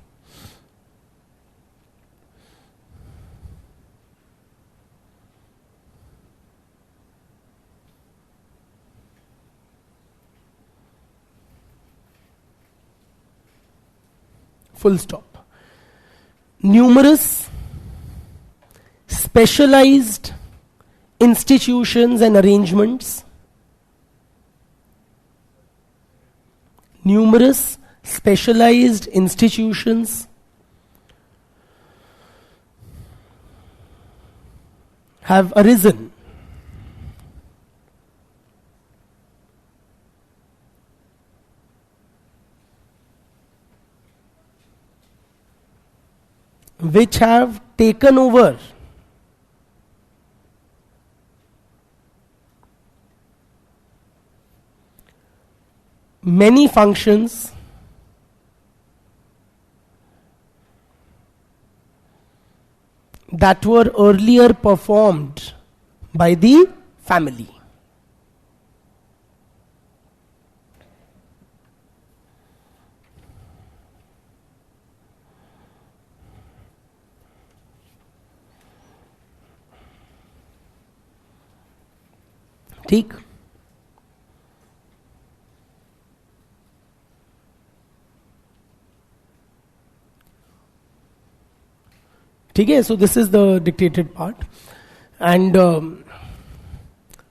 A: Full stop. Numerous specialized institutions and arrangements, numerous specialized institutions have arisen which have taken over many functions that were earlier performed by the family. ठीक. ठीक है. So this is the dictated part. And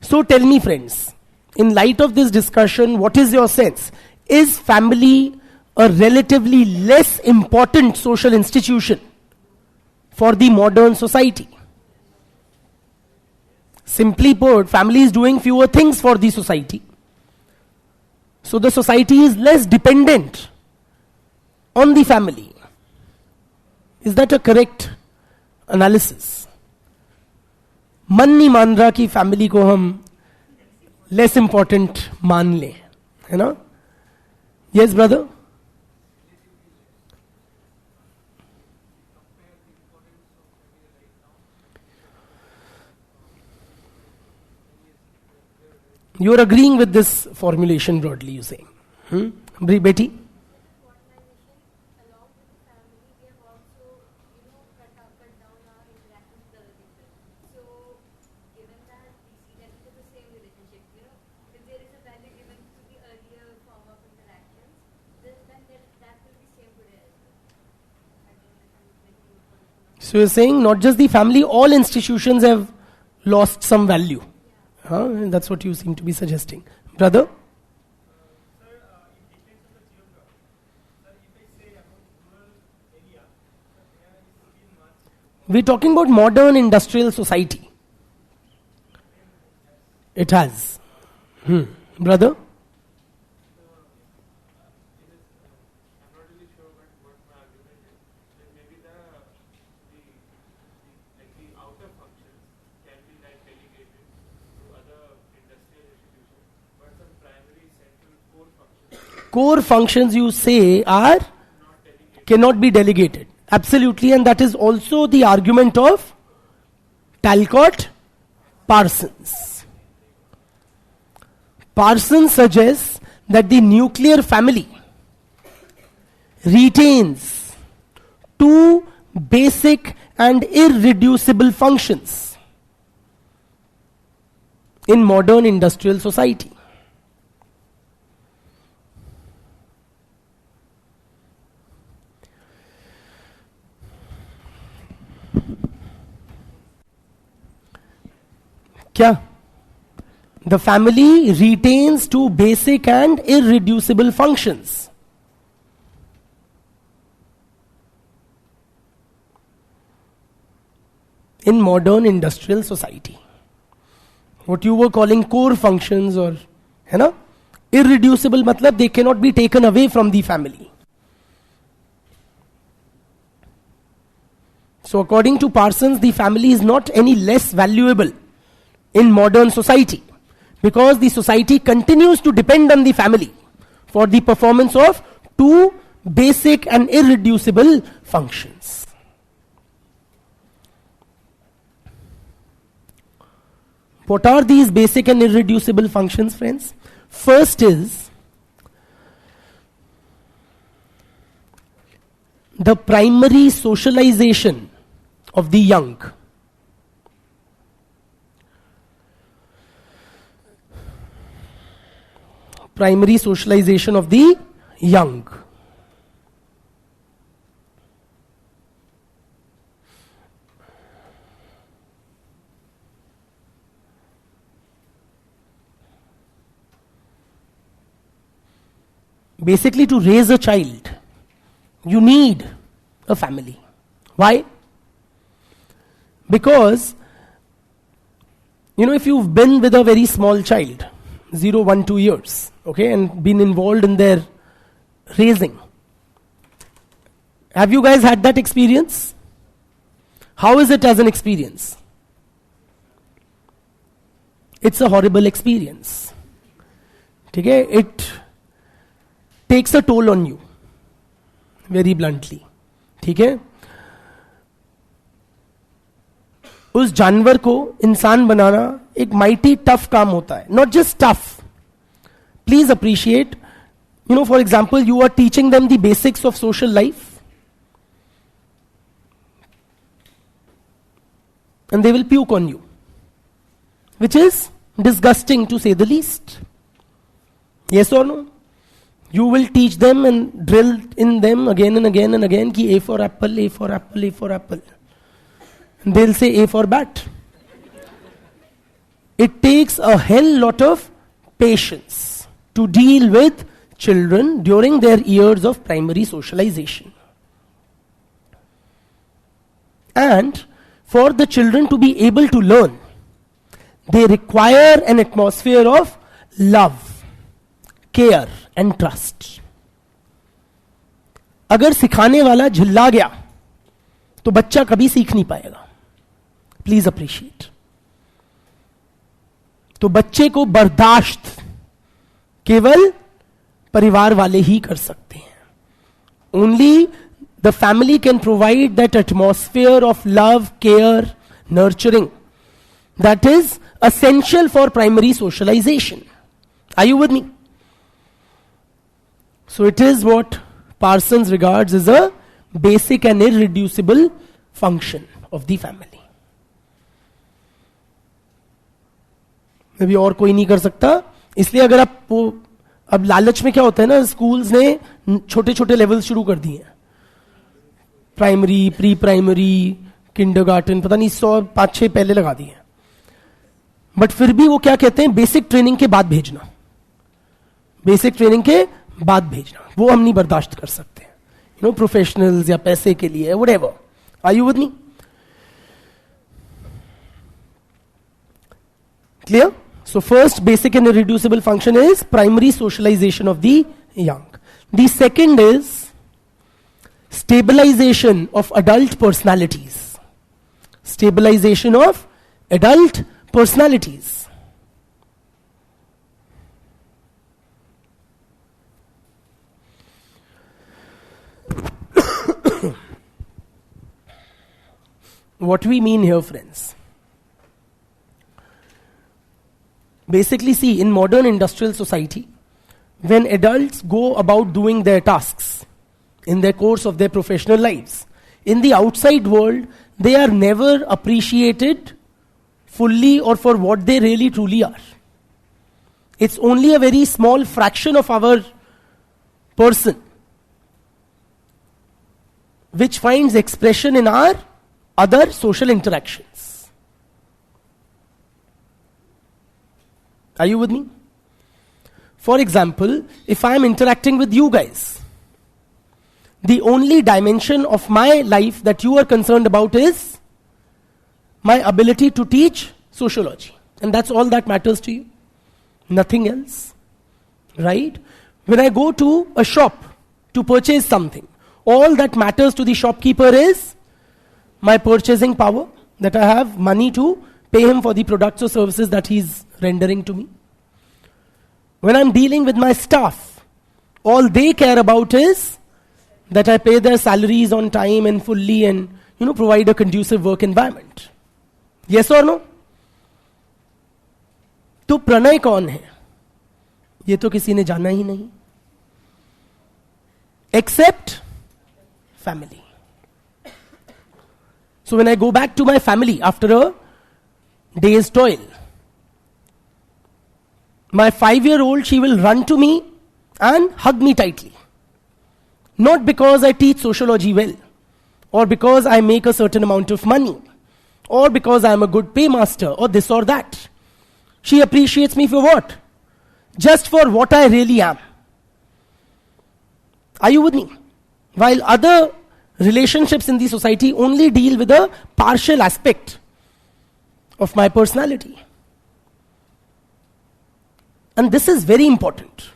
A: so tell me, friends, in light of this discussion, what is your sense? Is family a relatively less important social institution for the modern society? Simply put, family is doing fewer things for the society. So the society is less dependent on the family. Is that a correct analysis? मन नहीं मान रहा कि family को हम less important मान लें, है ना? Yes brother. You are agreeing with this formulation broadly, you saying? Betty? So you're saying not just the family, all institutions have lost some value. Huh? That's what you seem to be suggesting. Brother?
B: Sir, in defense of the geography, sir, if I say about rural area, there is still much.
A: We're talking about modern industrial society. It has. Brother?
B: I'm not really sure what my argument is. Then maybe the outer functions can be like delegated to other industrial institutions, but some primary central core functions
A: Core functions you say are
B: not delegated.
A: cannot be delegated. Absolutely, and that is also the argument of Talcott Parsons. Parsons suggests that the nuclear family retains two basic and irreducible functions in modern industrial society. क्या the family retains two basic and irreducible functions. In modern industrial society, what you were calling core functions or है ना, irreducible matlab they cannot be taken away from the family. So according to Parsons, the family is not any less valuable in modern society because the society continues to depend on the family for the performance of two basic and irreducible functions. What are these basic and irreducible functions, friends? First is the primary socialization of the young. Primary socialization of the young. Basically, to raise a child, you need a family. Why? Because, if you've been with a very small child, 0, 1, 2 years, okay, and been involved in their raising, have you guys had that experience? How is it as an experience? It's a horrible experience. Okay? It takes a toll on you, very bluntly. ठीक है? उस जानवर को इंसान बनाना एक mighty tough काम होता है. Not just tough. Please appreciate, for example, you are teaching them the basics of social life, and they will puke on you, which is disgusting to say the least. Yes or no? You will teach them and drill in them again and again and again ki A for apple, A for apple, A for apple. And they'll say A for bat. It takes a hell lot of patience to deal with children during their years of primary socialization. And for the children to be able to learn, they require an atmosphere of love, care and trust. अगर सिखाने वाला झिल्ला गया तो बच्चा कभी सीख नहीं पाएगा. Please appreciate. तो बच्चे को बर्दाश्त केवल परिवार वाले ही कर सकते हैं. Only the family can provide that atmosphere of love, care, nurturing that is essential for primary socialization. Are you with me? So it is what Parsons regards as a basic and irreducible function of the family. अभी और कोई नहीं कर सकता. इसलिए अगर आप अब लालच में क्या होता है ना, स्कूल्स ने छोटे छोटे लेवल शुरू कर दिए हैं. प्राइमरी, प्री प्राइमरी, किंडरगार्टन, पता नहीं 100-5-6 पहले लगा दिए. बट फिर भी वो क्या कहते हैं, बेसिक ट्रेनिंग के बाद भेजना. बेसिक ट्रेनिंग के बाद भेजना वो हम नहीं बर्दाश्त कर सकते. प्रोफेशनल्स या पैसे के लिए, whatever. Are you with me? Clear? So first basic and irreducible function is primary socialization of the young. The second is stabilization of adult personalities. Stabilization of adult personalities. What we mean here, friends, basically, see, in modern industrial society, when adults go about doing their tasks in their course of their professional lives, in the outside world, they are never appreciated fully or for what they really truly are. It's only a very small fraction of our person which finds expression in our other social interactions. Are you with me? For example, if I am interacting with you guys, the only dimension of my life that you are concerned about is my ability to teach sociology. And that's all that matters to you. Nothing else. Right? When I go to a shop to purchase something, all that matters to the shopkeeper is my purchasing power, that I have money to pay him for the products or services that he's rendering to me. When I'm dealing with my staff, all they care about is that I pay their salaries on time and fully and provide a conducive work environment. Yes or no? तो प्रणय कौन है? ये तो किसी ने जाना ही नहीं. Except family. So when I go back to my family after a day's toil, my 5-year-old, she will run to me and hug me tightly. Not because I teach sociology well, or because I make a certain amount of money, or because I am a good paymaster, or this or that. She appreciates me for what? Just for what I really am. Are you with me? While other relationships in the society only deal with a partial aspect of my personality. And this is very important.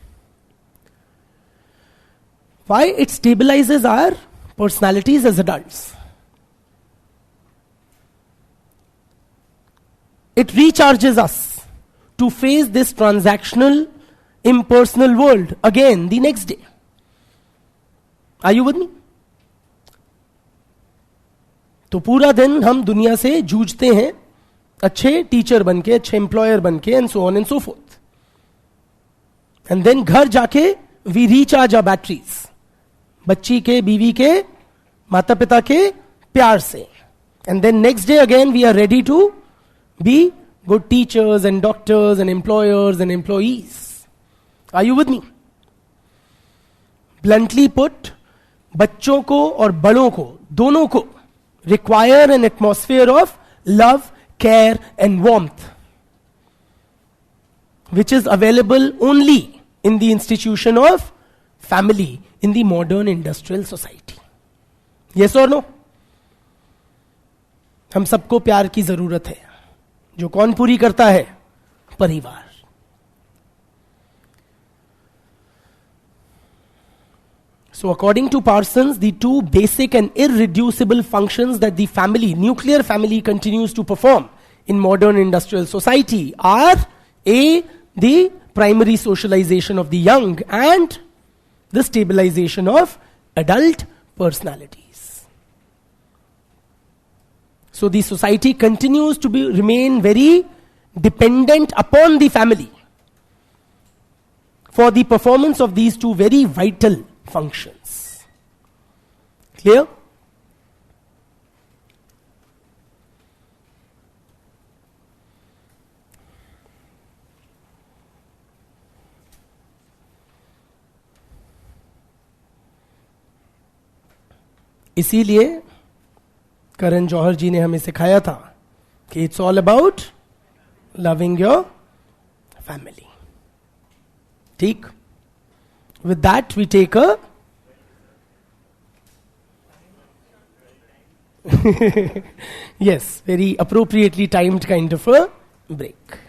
A: Why? It stabilizes our personalities as adults. It recharges us to face this transactional, impersonal world again the next day. Are you with me? तो पूरा दिन हम दुनिया से जूझते हैं, अच्छे teacher बनके, अच्छे एम्प्लॉयर बनके, and so on and so forth. And then घर जाके वी रिचार्ज आवर बैटरीज, बच्ची के, बीवी के, माता पिता के प्यार से. And then next day again we are ready to be good teachers and doctors and employers and employees. Are you with me? Bluntly put, बच्चों को और बड़ों को, दोनों को require an atmosphere of love, care and warmth, which is available only in the institution of family in the modern industrial society. Yes or no? हम सबको प्यार की जरूरत है. जो कौन पूरी करता है? परिवार. So according to Parsons, the two basic and irreducible functions that the family, nuclear family, continues to perform in modern industrial society are A, the primary socialization of the young, and the stabilization of adult personalities. So the society continues to remain very dependent upon the family for the performance of these two very vital functions. Clear? इसीलिए करण जौहर जी ने हमें सिखाया था कि it's all about loving your family. ठीक? With that, we take a yes, very appropriately timed kind of a break.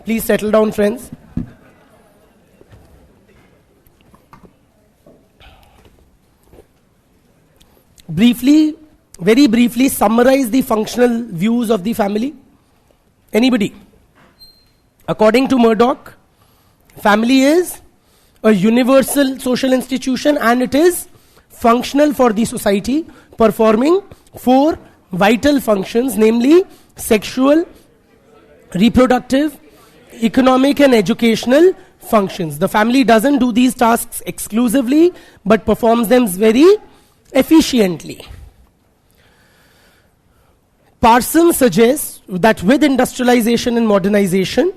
A: Please settle down, friends. Very briefly, summarize the functional views of the family. Anybody? According to Murdoch, family is a universal social institution and it is functional for the society, performing 4 vital functions, namely sexual, reproductive, economic and educational functions. The family doesn't do these tasks exclusively but performs them very efficiently. Parsons suggests that with industrialization and modernization,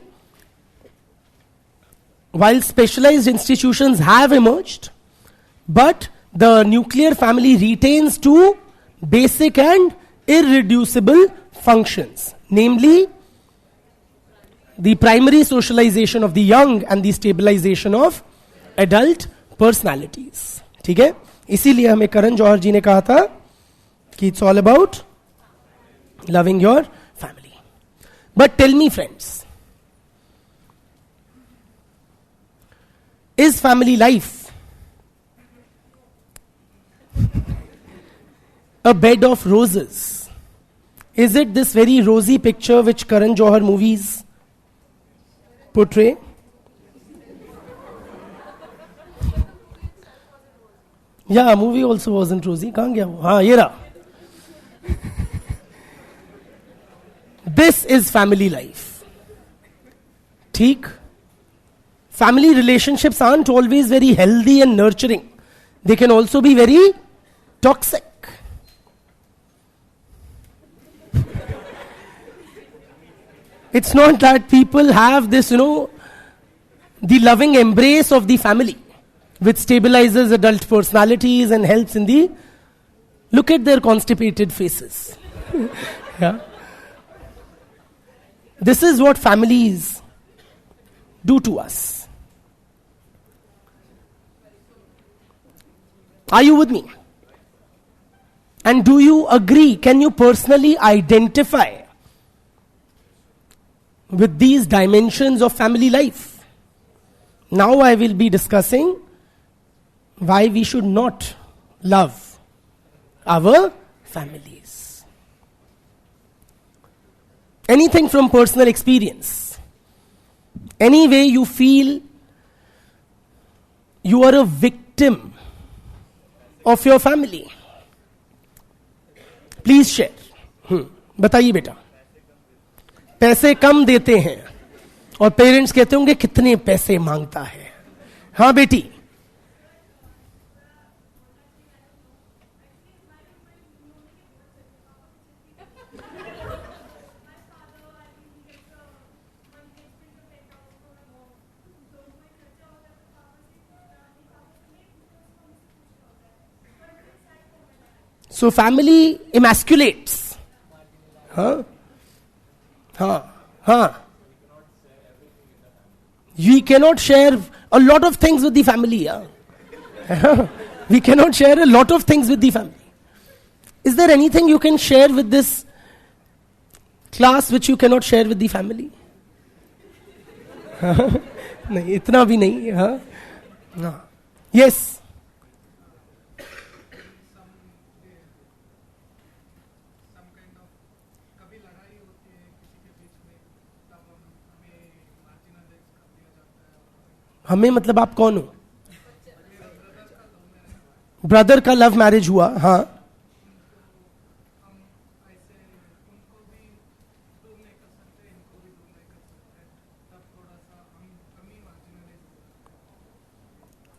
A: while specialized institutions have emerged, but the nuclear family retains 2 basic and irreducible functions, namely the primary socialization of the young and the stabilization of adult personalities. ठीक है? इसीलिए हमें करण जौहर जी ने कहा था कि it's all about loving your family. But tell me, friends, is family life a bed of roses? Is it this very rosy picture which Karan Johar movies portray? Yeah, movie also wasn't rosy. कहाँ गया वो? हाँ, ये रहा. This is family life. ठीक? Family relationships aren't always very healthy and nurturing. They can also be very toxic. It's not that people have this, the loving embrace of the family, which stabilizes adult personalities and helps in the... Look at their constipated faces. Yeah. This is what families do to us. Are you with me? And do you agree? Can you personally identify with these dimensions of family life? Now I will be discussing why we should not love our families. Anything from personal experience. Any way you feel you are a victim of your family, please share. बताइए बेटा, पैसे कम देते हैं और parents कहते होंगे कितने पैसे मांगता है. हाँ बेटी, so family emasculates. Huh? We cannot share a lot of things with the family. Yeah? We cannot share a lot of things with the family. Is there anything you can share with this class which you cannot share with the family? नहीं, इतना भी नहीं. हाँ? Yes. हमें मतलब आप कौन हो? ब्रदर का लव मैरिज हुआ. हाँ,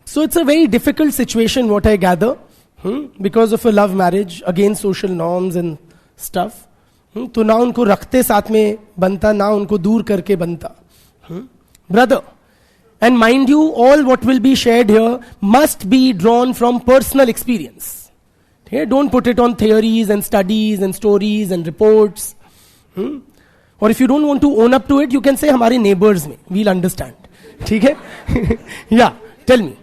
A: so it's a very difficult situation what I gather, because of a love marriage against social norms and stuff. तो ना उनको रखते साथ में बनता, ना उनको दूर करके बनता. Brother, and mind you, all what will be shared here must be drawn from personal experience. Okay? Don't put it on theories and studies and stories and reports. Or if you don't want to own up to it, you can say हमारे neighbors में, we'll understand. ठीक है? Yeah, tell me.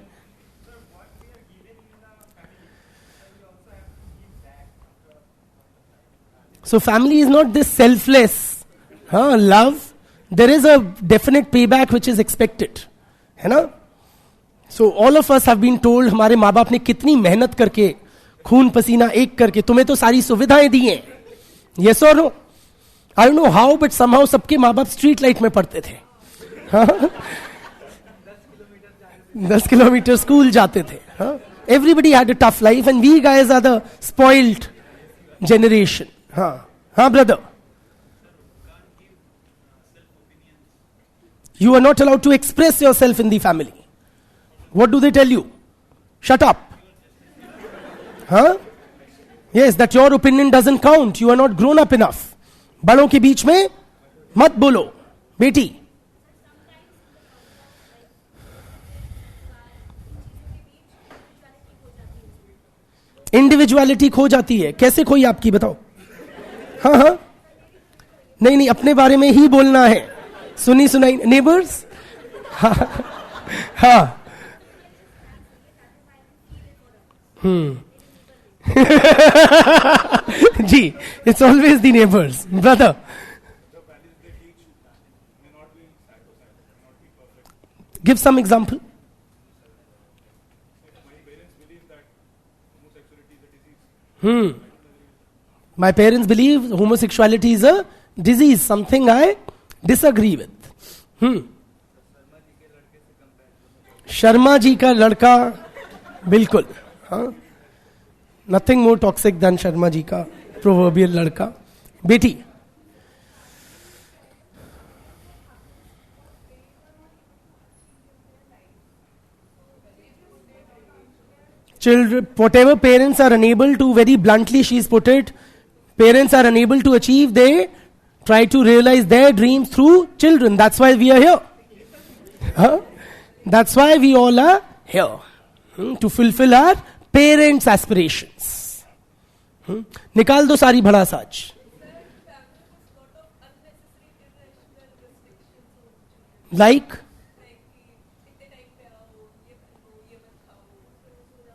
A: So family is not this selfless love there is a definite payback which is expected, है ना? So all of us have been told, हमारे माँ बाप ने कितनी मेहनत करके, खून पसीना एक करके तुम्हें तो सारी सुविधाएं दी हैं. Yes or no? I don't know how, but somehow सबके माँ बाप स्ट्रीट लाइट में पढ़ते थे. 10 किलोमीटर स्कूल जाते थे. Everybody had a tough life and we guys are the spoiled generation. Brother. You are not allowed to express yourself in the family. What do they tell you? Shut up. Yes, that your opinion doesn't count. You are not grown up enough. बड़ों के बीच में मत बोलो, बेटी. Individuality खो जाती है. कैसे खोई आपकी, बताओ. हाँ, नहीं, अपने बारे में ही बोलना है. सुनी सुनाई नेबर्स. हाँ. जी, it's always the neighbors. Brother. Give some example. My parents believe homosexuality is a disease, something I disagree with. Sharma ji का लड़का, बिल्कुल. Nothing more toxic than Sharma ji का proverbial लड़का. बेटी. Children, whatever parents are unable to, very bluntly she's put it, parents are unable to achieve, they try to realize their dreams through children. That's why we are here. That's why we all are here. To fulfill our parents' aspirations. निकाल दो सारी भड़ास आज. Like?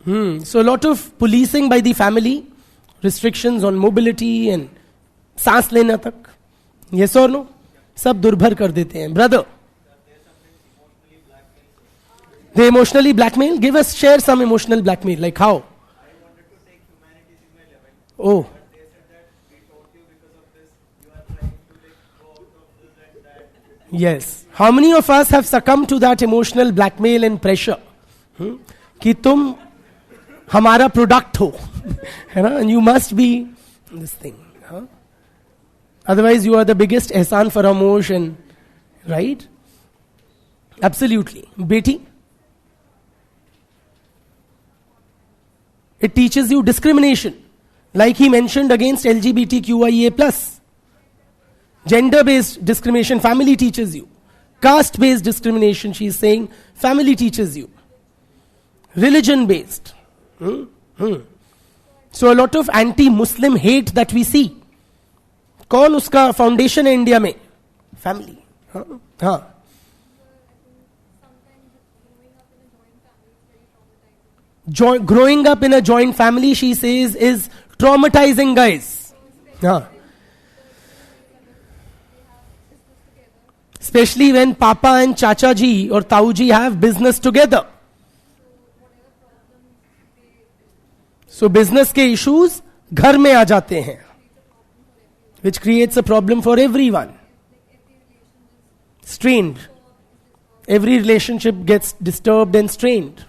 A: So a lot of policing by the family, restrictions on mobility and सांस लेना तक. Yes or no? सब दुर्भर कर देते हैं. Brother. They emotionally blackmail? Give us, share some emotional blackmail. Like how?
B: I wanted to take humanities in my 11th.
A: Oh.
B: But they said that we taught you because of this. You are trying to go out of this and that.
A: Yes. How many of us have succumbed to that emotional blackmail and pressure? कि तुम हमारा product हो, है ना? And you must be this thing. Otherwise you are the biggest ehsan faramosh and, right? Absolutely. बेटी. It teaches you discrimination, like he mentioned, against LGBTQIA+. Gender-based discrimination, family teaches you. Caste-based discrimination, she is saying, family teaches you. Religion-based. So a lot of anti-Muslim hate that we see. कौन उसका foundation है India में? Family. हाँ. Growing up in a joint family, she says, is traumatizing, guys. Especially when Papa and Chacha ji or Tau ji have business together. So business के issues घर में आ जाते हैं, which creates a problem for everyone. Strained. Every relationship gets disturbed and strained.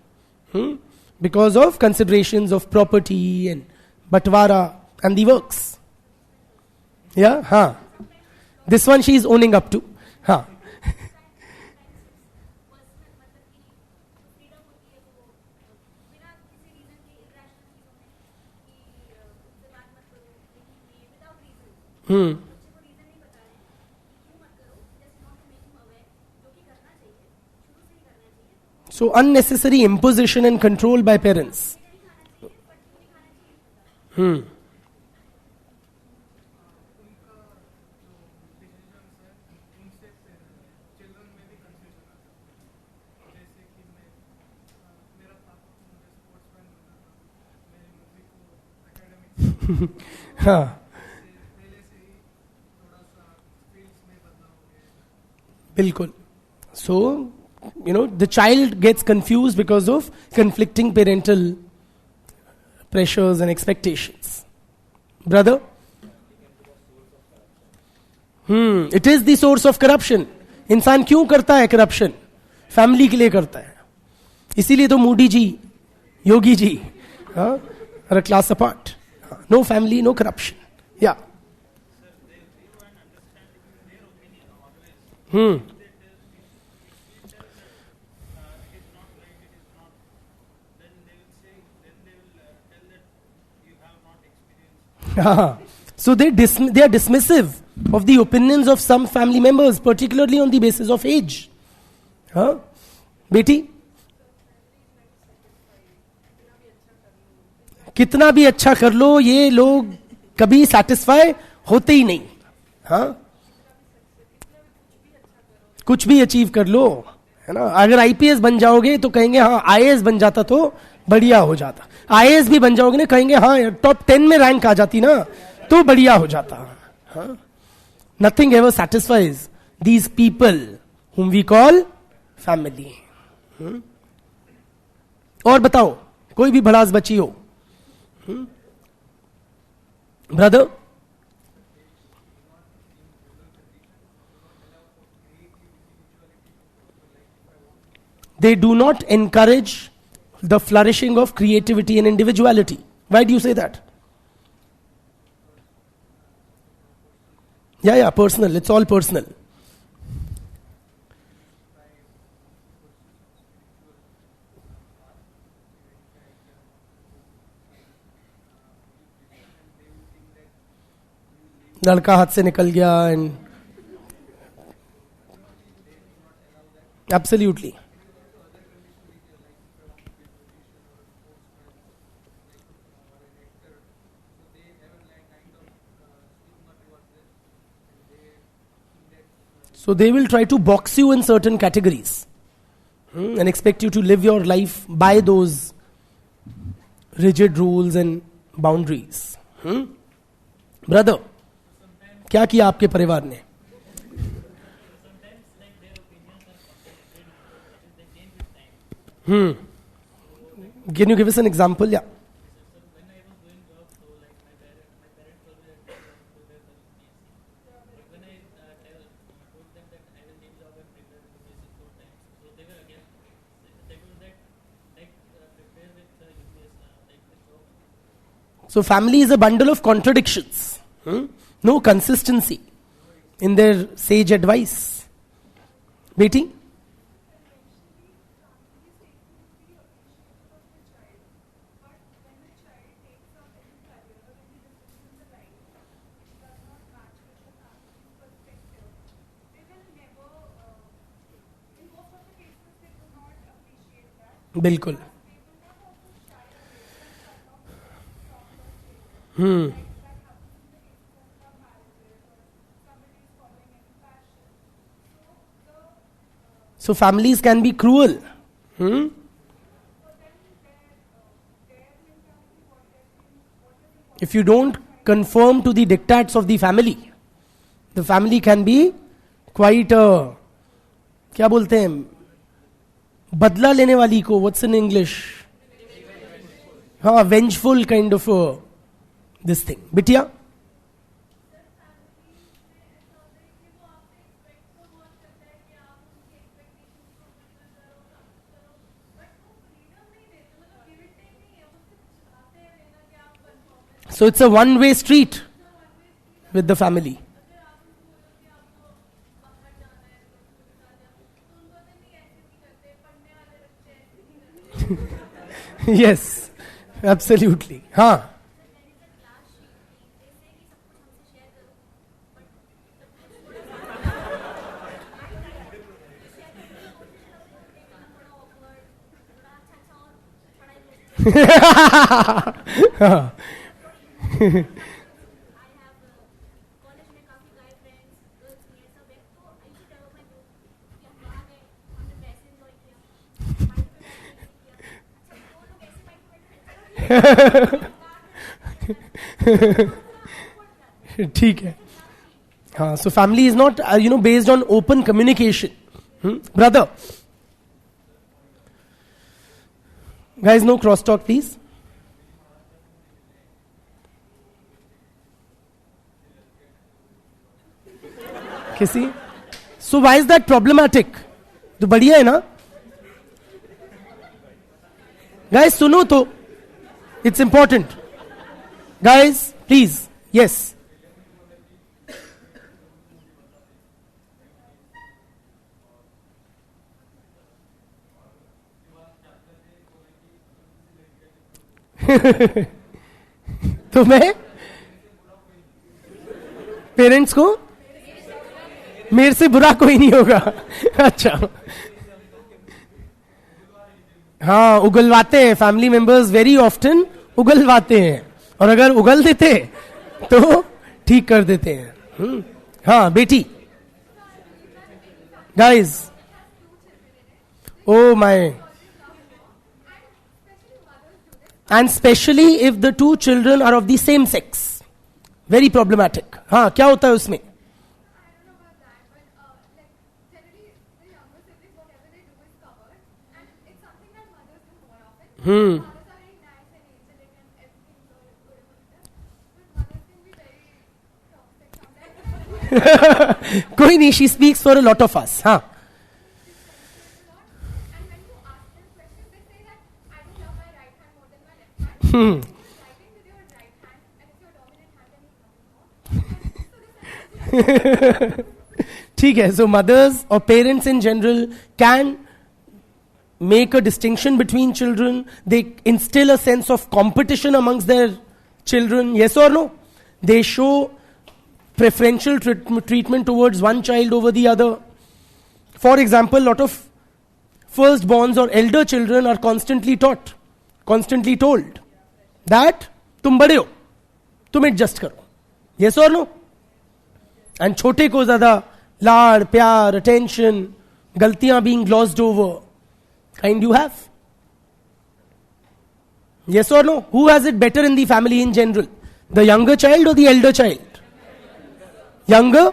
A: Because of considerations of property and batwara and the works. Yeah? This one she is owning up to. So unnecessary imposition and control by parents. बिल्कुल. So, the child gets confused because of conflicting parental pressures and expectations. Brother? It is the source of corruption. इंसान क्यों करता है corruption? Family के लिए करता है. इसीलिए तो Modi ji, Yogi ji, are a class apart. No family, no corruption. Yeah. So they are dismissive of the opinions of some family members, particularly on the basis of age. बेटी, कितना भी अच्छा कर लो, ये लोग कभी सेटिस्फाई होते ही नहीं. कुछ भी अचीव कर लो, है ना. अगर आईपीएस बन जाओगे तो कहेंगे हाँ आईएएस बन जाता तो बढ़िया हो जाता. आईएएस भी बन जाओगे ना, कहेंगे हाँ टॉप 10 में रैंक आ जाती ना तो बढ़िया हो जाता. Nothing ever satisfies these people whom we call family. और बताओ, कोई भी भड़ास बची हो? Brother? They do not encourage the flourishing of creativity and individuality. Why do you say that? Yeah, personal. It's all personal. लड़का हाथ से निकल गया and absolutely. So they will try to box you in certain categories and expect you to live your life by those rigid rules and boundaries. Brother, क्या किया आपके परिवार ने? Can you give us an example? Yeah. So family is a bundle of contradictions. No consistency in their sage advice. Beti? बिल्कुल. So families can be cruel. If you don't conform to the diktats of the family can be quite क्या बोलते हैं, बदला लेने वाली को, what's in English? Vengeful kind of this thing. बिटिया? So it's a one-way street with the family. Yes, absolutely. ठीक है. So family is not, based on open communication. Brother. Guys, no crosstalk, please. किसी? So why is that problematic? तो बढ़िया है ना? Guys, सुनो तो. It's important. Guys, please. Yes. तो मैं पेरेंट्स को मेरे से बुरा कोई नहीं होगा. अच्छा, हाँ, उगलवाते हैं फैमिली मेंबर्स वेरी ऑफ्टन. उगलवाते हैं, और अगर उगल देते तो ठीक कर देते हैं. हाँ बेटी. Guys, oh my. And especially if the two children are of the same sex. Very problematic. हाँ, क्या होता है उसमें? कोई नहीं, she speaks for a lot of us. हाँ. ठीक है. So mothers or parents in general can make a distinction between children. They instill a sense of competition amongst their children. Yes or no? They show preferential treatment towards one child over the other. For example, lot of firstborns or elder children are constantly told that तुम बड़े हो, तुम adjust करो. Yes or no? And छोटे को ज्यादा लाड़ प्यार अटेंशन, गलतियां being glossed over kind you have. Yes or no? Who has it better in the family in general? The younger child or the elder child? Younger?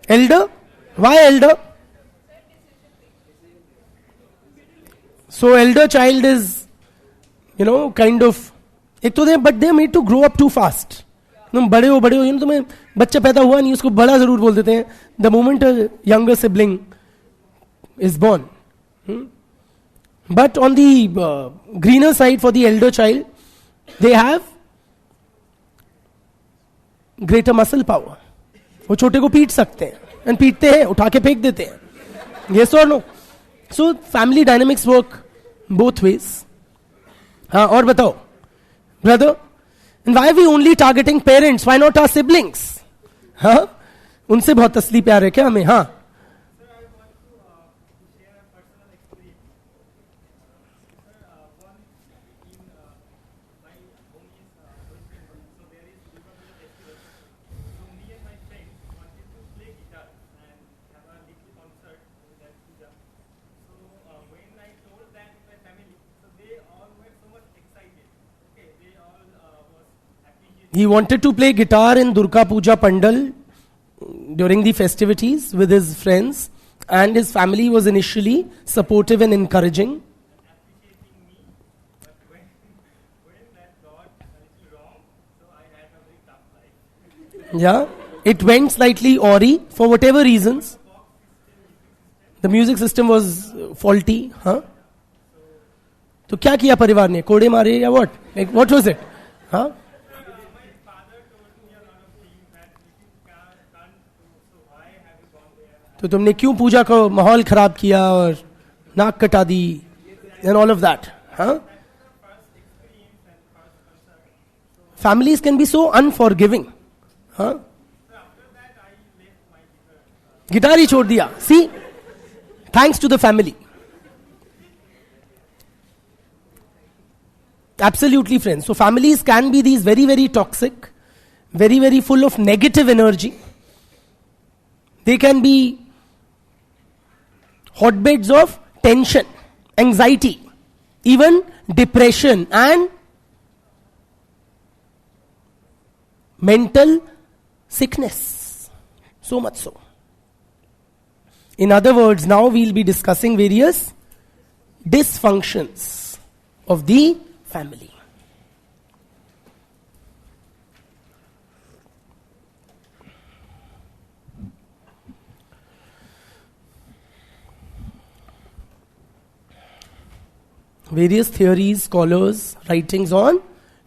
A: Elder? Why elder? So elder child is, kind of, एक तो but they are made to grow up too fast. तुम बड़े हो, तुम्हें बच्चा पैदा हुआ नहीं, उसको बड़ा जरूर बोल देते हैं the moment a younger sibling is born. But on the greener side, for the elder child, they have greater muscle power. वो छोटे को पीट सकते हैं, and पीटते हैं, उठा के फेंक देते हैं. Yes or no? So family dynamics work both ways. हाँ, और बताओ brother, and why are we only targeting parents? Why not our siblings? हाँ, उनसे बहुत असली प्यार है क्या हमें? हाँ. He wanted to play guitar in Durga Puja Pandal during the festivities with his friends, and his family was initially supportive and encouraging. Yeah, it went slightly awry for whatever reasons. The music system was faulty. Huh? तो क्या किया परिवार ने? कोड़े मारे या what? Like what was it? Huh? तो तुमने क्यों पूजा को माहौल खराब किया और नाक कटा दी and all of that? Huh? Families can be so unforgiving. Huh? Guitar ही छोड़ दिया. See, thanks to the family. Absolutely, friends. So families can be these very, very toxic, very, very full of negative energy. They can be hotbeds of tension, anxiety, even depression and mental sickness. So much so. In other words, now we'll be discussing various dysfunctions of the family. Various theories, scholars, writings on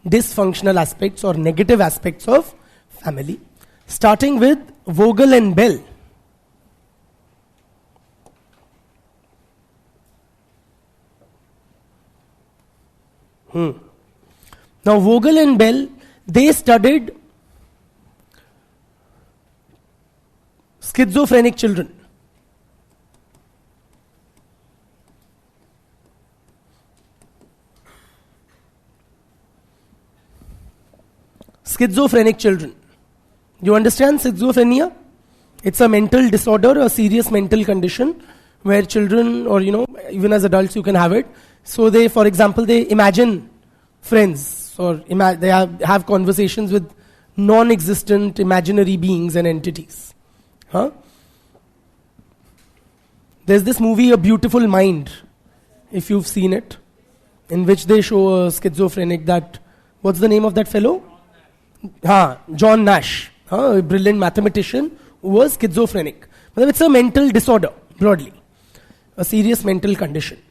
A: dysfunctional aspects or negative aspects of family, starting with Vogel and Bell. Now Vogel and Bell, they studied schizophrenic children. Schizophrenic children. You understand schizophrenia? It's a mental disorder, a serious mental condition where children, or even as adults you can have it. So they, for example, they imagine friends, or they have conversations with non-existent imaginary beings and entities. There's this movie, A Beautiful Mind, if you've seen it, in which they show a schizophrenic that, what's the name of that fellow? John Nash, a brilliant mathematician who was schizophrenic. But it's a mental disorder, broadly, a serious mental condition.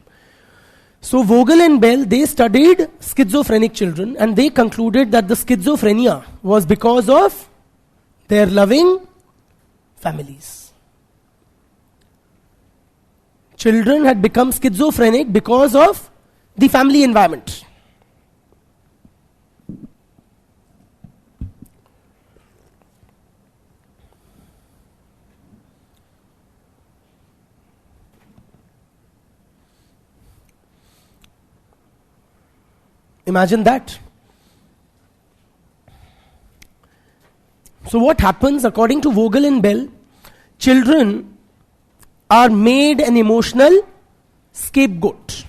A: So Vogel and Bell, they studied schizophrenic children and they concluded that the schizophrenia was because of their loving families. Children had become schizophrenic because of the family environment. Imagine that. So what happens, according to Vogel and Bell, children are made an emotional scapegoat.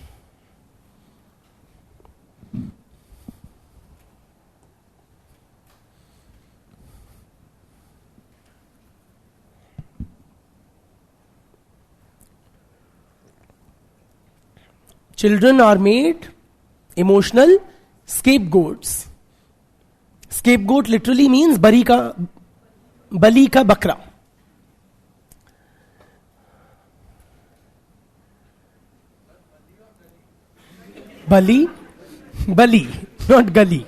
A: Children are made emotional scapegoats. Scapegoat literally means bali ka bakra. Bali, not gali.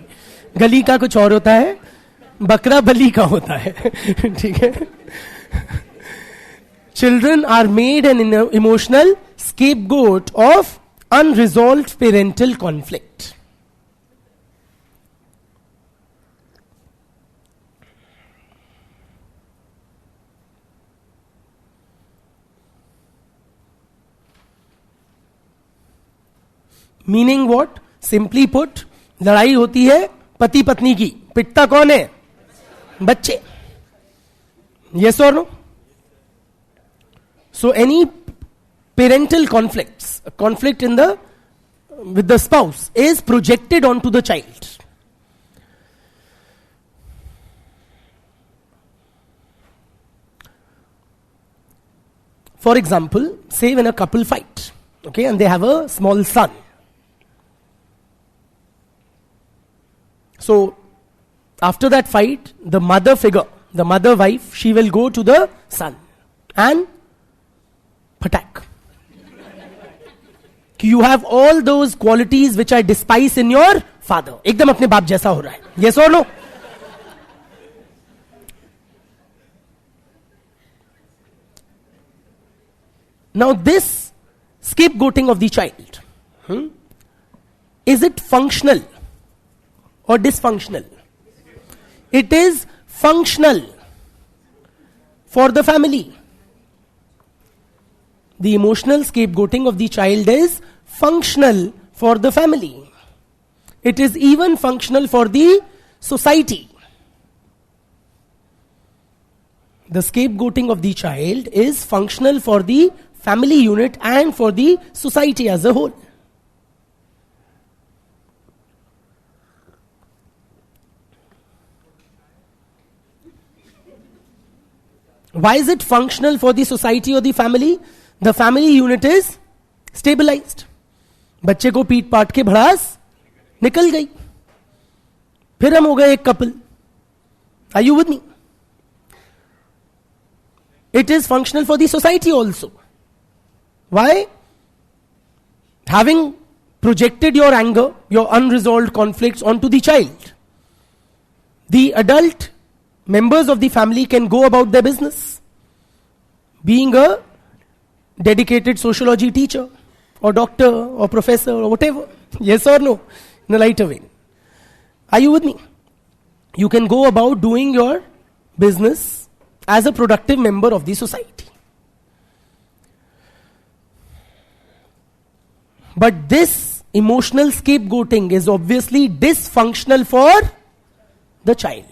A: Gali का कुछ और होता है, बकरा बलि का होता है. ठीक है? Children are made an emotional scapegoat of unresolved parental conflict. Meaning what? Simply put, लड़ाई होती है पति पत्नी की, पिटता कौन है? बच्चे. Yes or no? So any parental conflicts, a conflict with the spouse is projected onto the child. For example, say when a couple fight, okay, and they have a small son. So after that fight, the mother figure, the mother wife, she will go to the son and attack. You have all those qualities which I despise in your father. एकदम अपने बाप जैसा हो रहा है. Yes or no? Now this scapegoating of the child, is it functional or dysfunctional? It is functional for the family. The emotional scapegoating of the child is functional for the family. It is even functional for the society. The scapegoating of the child is functional for the family unit and for the society as a whole. Why is it functional for the society or the family? The family unit is stabilized. बच्चे को पीट पाट के भड़ास निकल गई, फिर हम हो गए एक couple. Are you with me? It is functional for the society also. Why? Having projected your anger, your unresolved conflicts onto the child, the adult members of the family can go about their business, being a dedicated sociology teacher or doctor or professor or whatever. Yes or no? In a lighter vein. Are you with me? You can go about doing your business as a productive member of the society. But this emotional scapegoating is obviously dysfunctional for the child.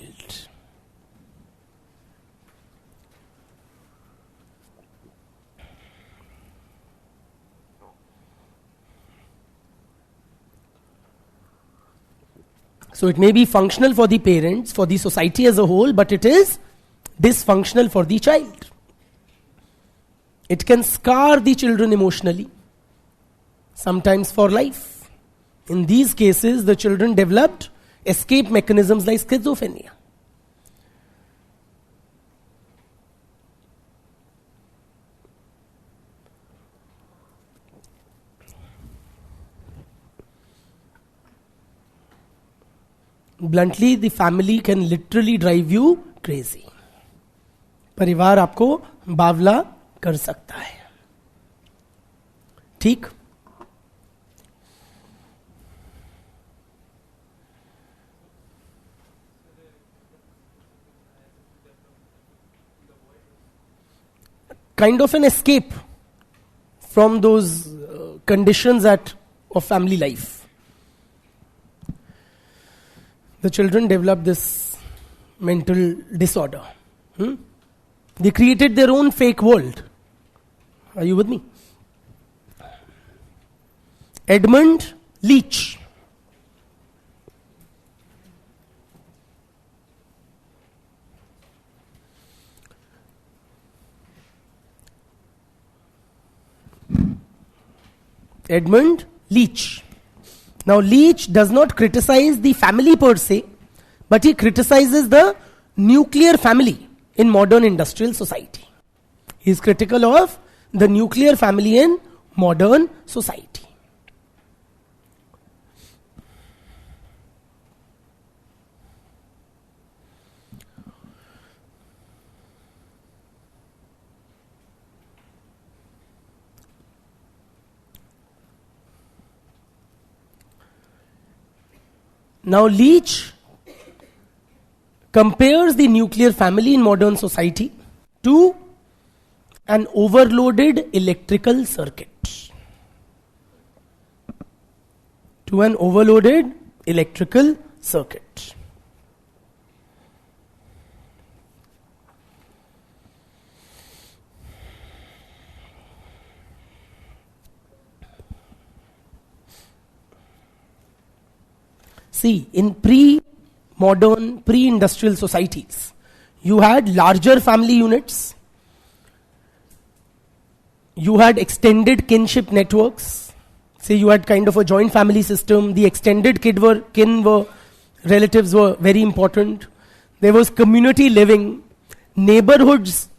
A: So it may be functional for the parents, for the society as a whole, but it is dysfunctional for the child. It can scar the children emotionally, sometimes for life. In these cases, the children developed escape mechanisms like schizophrenia. Bluntly, the family can literally drive you crazy. परिवार आपको बावला कर सकता है. ठीक? Kind of an escape from those conditions of family life. The children develop this mental disorder. They created their own fake world. Are you with me? Edmund Leach. Edmund Leach. Now, Leach does not criticize the family per se, but he criticizes the nuclear family in modern industrial society. He is critical of the nuclear family in modern society. Now, Leach compares the nuclear family in modern society to an overloaded electrical circuit. To an overloaded electrical circuit. See, in pre-modern, pre-industrial societies, you had larger family units, you had extended kinship networks. Say you had kind of a joint family system, the extended relatives were very important. There was community living, neighborhoods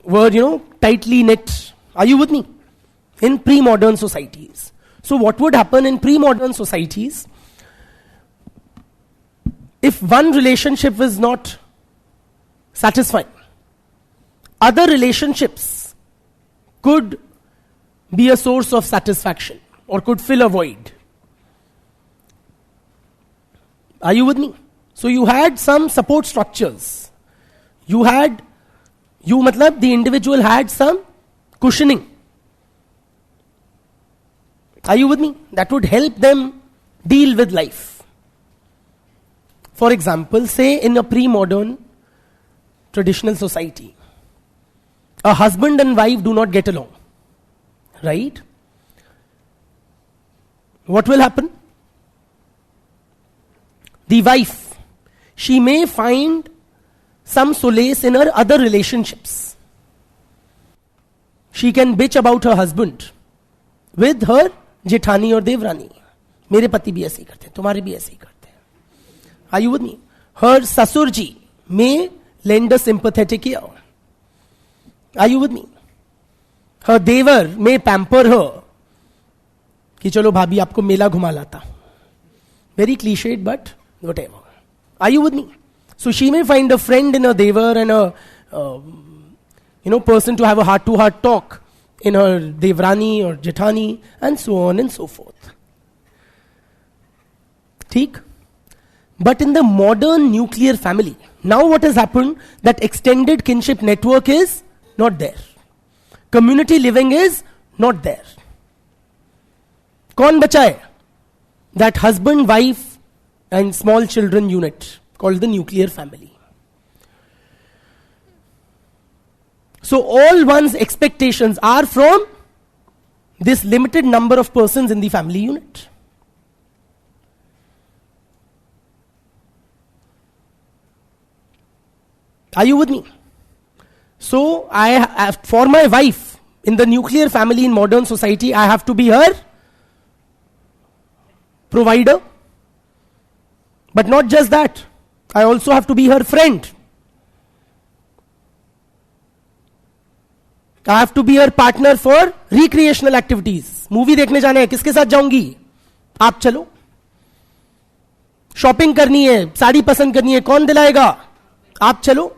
A: were, tightly knit. Are you with me? In pre-modern societies. So what would happen in pre-modern societies? If one relationship is not satisfying, other relationships could be a source of satisfaction or could fill a void. Are you with me? So you had some support structures. The individual had some cushioning. Are you with me? That would help them deal with life. For example, say in a pre-modern traditional society, a husband and wife do not get along, right? What will happen? The wife, she may find some solace in her other relationships. She can bitch about her husband with her जेठानी और देवरानी. मेरे पति भी ऐसे ही करते हैं, तुम्हारे भी ऐसे ही करते हैं. Are you with me? Her sasurji may lend a sympathetic ear. Are you with me? Her devar may pamper her. कि चलो भाभी आपको मेला घुमा लाता. Very cliched, but whatever. Are you with me? So she may find a friend in her devar and a person to have a heart-to-heart talk in her devrani or jethani and so on and so forth. Theek? But in the modern nuclear family, now what has happened, that extended kinship network is not there. Community living is not there. कौन बचा है? That husband, wife and small children unit called the nuclear family. So all one's expectations are from this limited number of persons in the family unit. Are you with me? So I have, for my wife in the nuclear family in modern society, I have to be her provider. But not just that, I also have to be her friend. I have to be her partner for recreational activities. Movie देखने जाना है, किसके साथ जाऊंगी? आप चलो. Shopping करनी है, साड़ी पसंद करनी है, कौन दिलाएगा? आप चलो.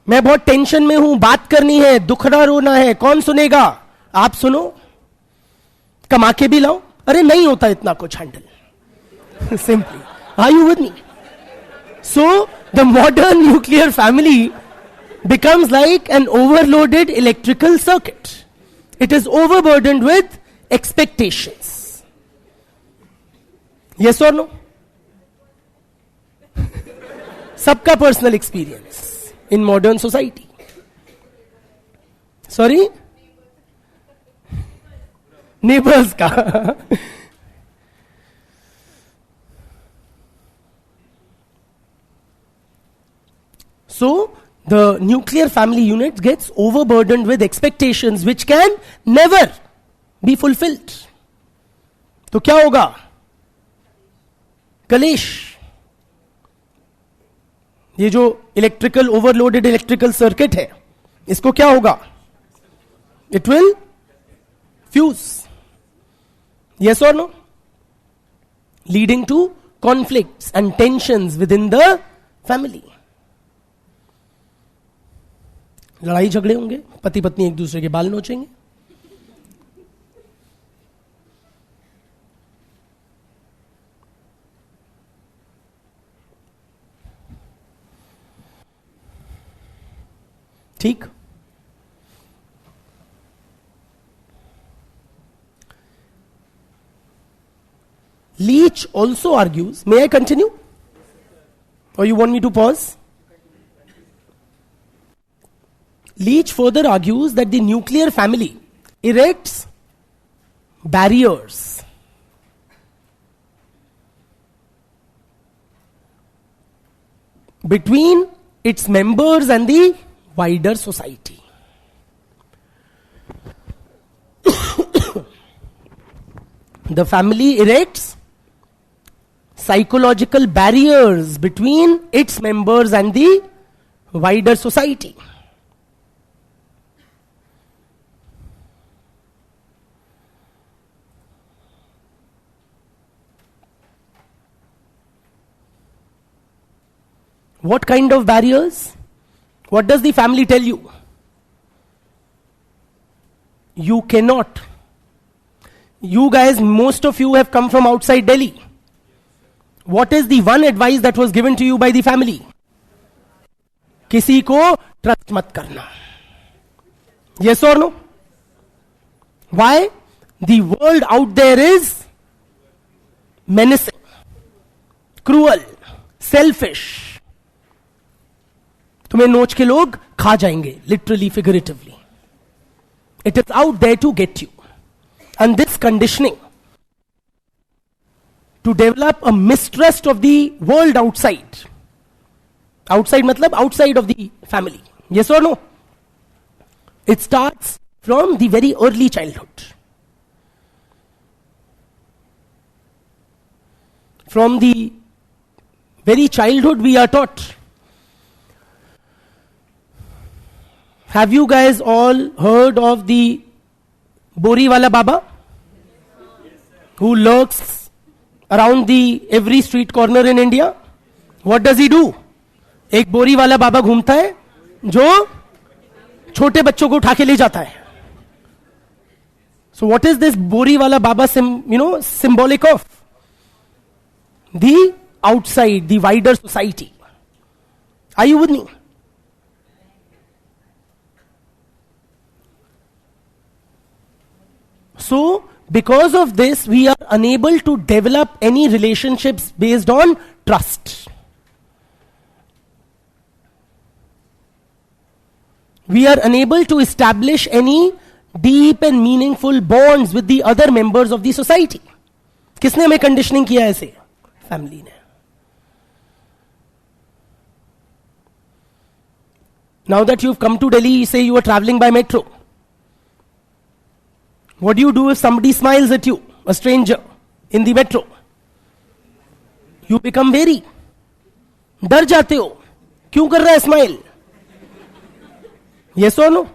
A: मैं बहुत टेंशन में हूं, बात करनी है, दुखड़ा रोना है, कौन सुनेगा? आप सुनो. कमा के भी लाओ. अरे नहीं होता इतना कुछ handle. Simply. Are you with me? So the modern nuclear family becomes like an overloaded electrical circuit. It is overburdened with expectations. Yes or no? Sabka personal experience in modern society. Sorry? Neighbors ka. So the nuclear family unit gets overburdened with expectations which can never be fulfilled. तो क्या होगा? कलेश. ये जो electrical overloaded electrical circuit है, इसको क्या होगा? It will fuse. Yes or no? Leading to conflicts and tensions within the family. लड़ाई झगड़े होंगे, पति पत्नी एक दूसरे के बाल नोचेंगे. ठीक. Leach also argues, may I continue? Or you want me to pause? Leach further argues that the nuclear family erects barriers between its members and the wider society. The family erects psychological barriers between its members and the wider society. What kind of barriers? What does the family tell you? You cannot. You guys, most of you have come from outside Delhi. What is the one advice that was given to you by the family? किसी को trust मत करना. Yes or no? Why? The world out there is menacing, cruel, selfish. तुम्हें नोच के लोग खा जाएंगे, literally, figuratively. It is out there to get you. And this conditioning to develop a mistrust of the world outside Outside matlab outside of the family. Yes or no? It starts from the very early childhood. From the very childhood we are taught. Have you guys all heard of the Bori wala Baba? Who lurks around the every street corner in India? What does he do? एक बोरी वाला बाबा घूमता है जो छोटे बच्चों को उठा के ले जाता है. So what is this बोरी वाला बाबा symbolic of? The outside, the wider society. Are you with me? So, because of this, we are unable to develop any relationships based on trust. We are unable to establish any deep and meaningful bonds with the other members of the society. किसने हमें conditioning किया ऐसे? Family ने. Now that you've come to Delhi, say you are traveling by metro. What do you do if somebody smiles at you, a stranger, in the metro? You become wary. डर जाते हो. क्यों कर रहा है smile? Yes or no?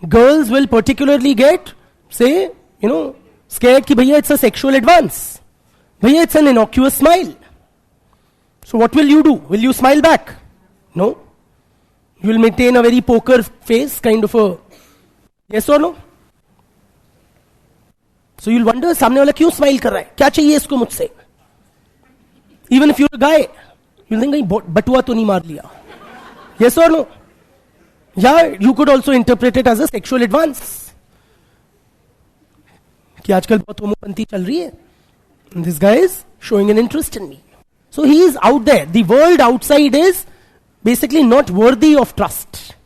A: Girls will particularly get, say, scared कि भैया it's a sexual advance. भैया it's an innocuous smile. So what will you do? Will you smile back? No. You will maintain a very poker face, kind of a, yes or no? So you'll wonder, सामने वाला क्यों smile कर रहा है? क्या चाहिए इसको मुझसे? Even if you're a guy, you'll think कहीं बटुआ तो नहीं मार लिया. Yes or no? Yeah, you could also interpret it as a sexual advance. कि आजकल बहुत होमोपंथी चल रही है. And this guy is showing an interest in me. So he is out there. The world outside is basically not worthy of trust.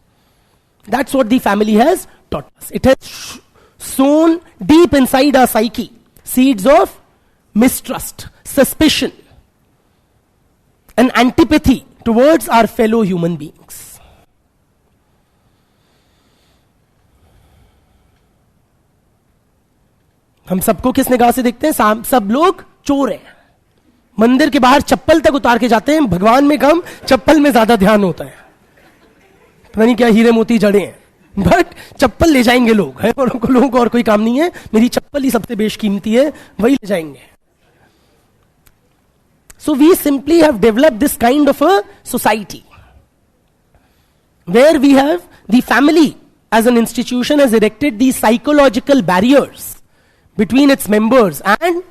A: That's what the family has taught us. It has sown deep inside our psyche seeds of mistrust, suspicion, and antipathy towards our fellow human beings. हम सबको किस निगाह से देखते हैं? सब लोग चोर हैं. मंदिर के बाहर चप्पल तक उतार के जाते हैं. भगवान में कम, चप्पल में ज्यादा ध्यान होता है. पता नहीं क्या हीरे मोती जड़े हैं, बट चप्पल ले जाएंगे लोग. है और लोगों को और कोई काम नहीं है, मेरी चप्पल ही सबसे बेशकीमती है, वही ले जाएंगे. So we simply have developed this kind of a society where we have the family as an institution has erected these psychological barriers between its members and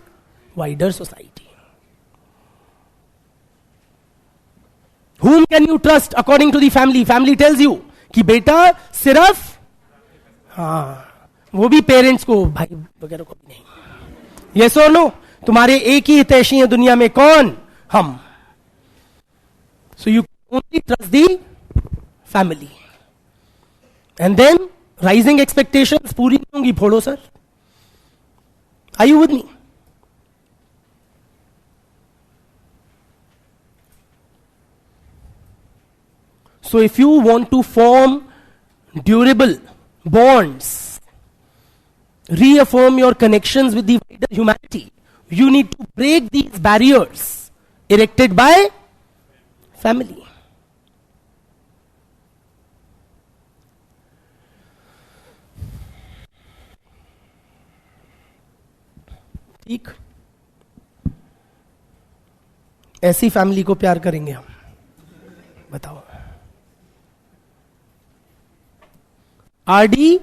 A: wider society. Whom can you trust according to the family? Family tells you कि बेटा सिर्फ वो भी parents को, भाई वगैरह को भी नहीं. Yes or no? तुम्हारे एक ही हितैषी है दुनिया में, कौन? हम. So you only trust the family. And then rising expectations पूरी नहीं होंगी, फोड़ो sir. Are you with me? So if you want to form durable bonds, reaffirm your connections with the wider humanity, you need to break these barriers erected by family. ठीक, ऐसी family को प्यार करेंगे हम? बताओ. R D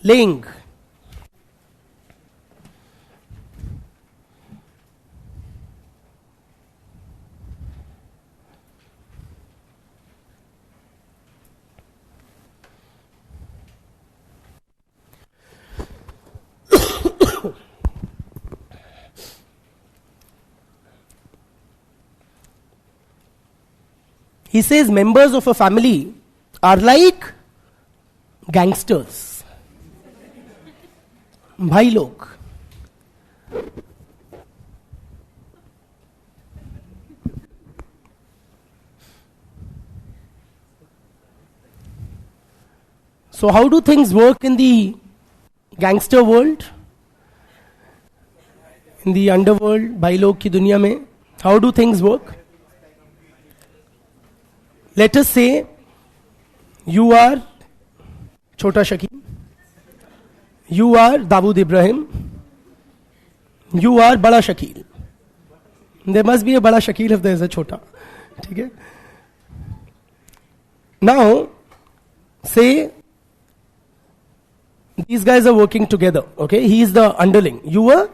A: Laing, he says members of a family are like gangsters. भाई लोग. So how do things work in the gangster world? In the underworld, भाई लोग की दुनिया में, how do things work? Let us say you are Chota Shakil, you are Dawood Ibrahim, you are Bada Shakil. There must be a Bada Shakil if there is a Chota. Okay? Now, say these guys are working together. Okay, he is the underling. You were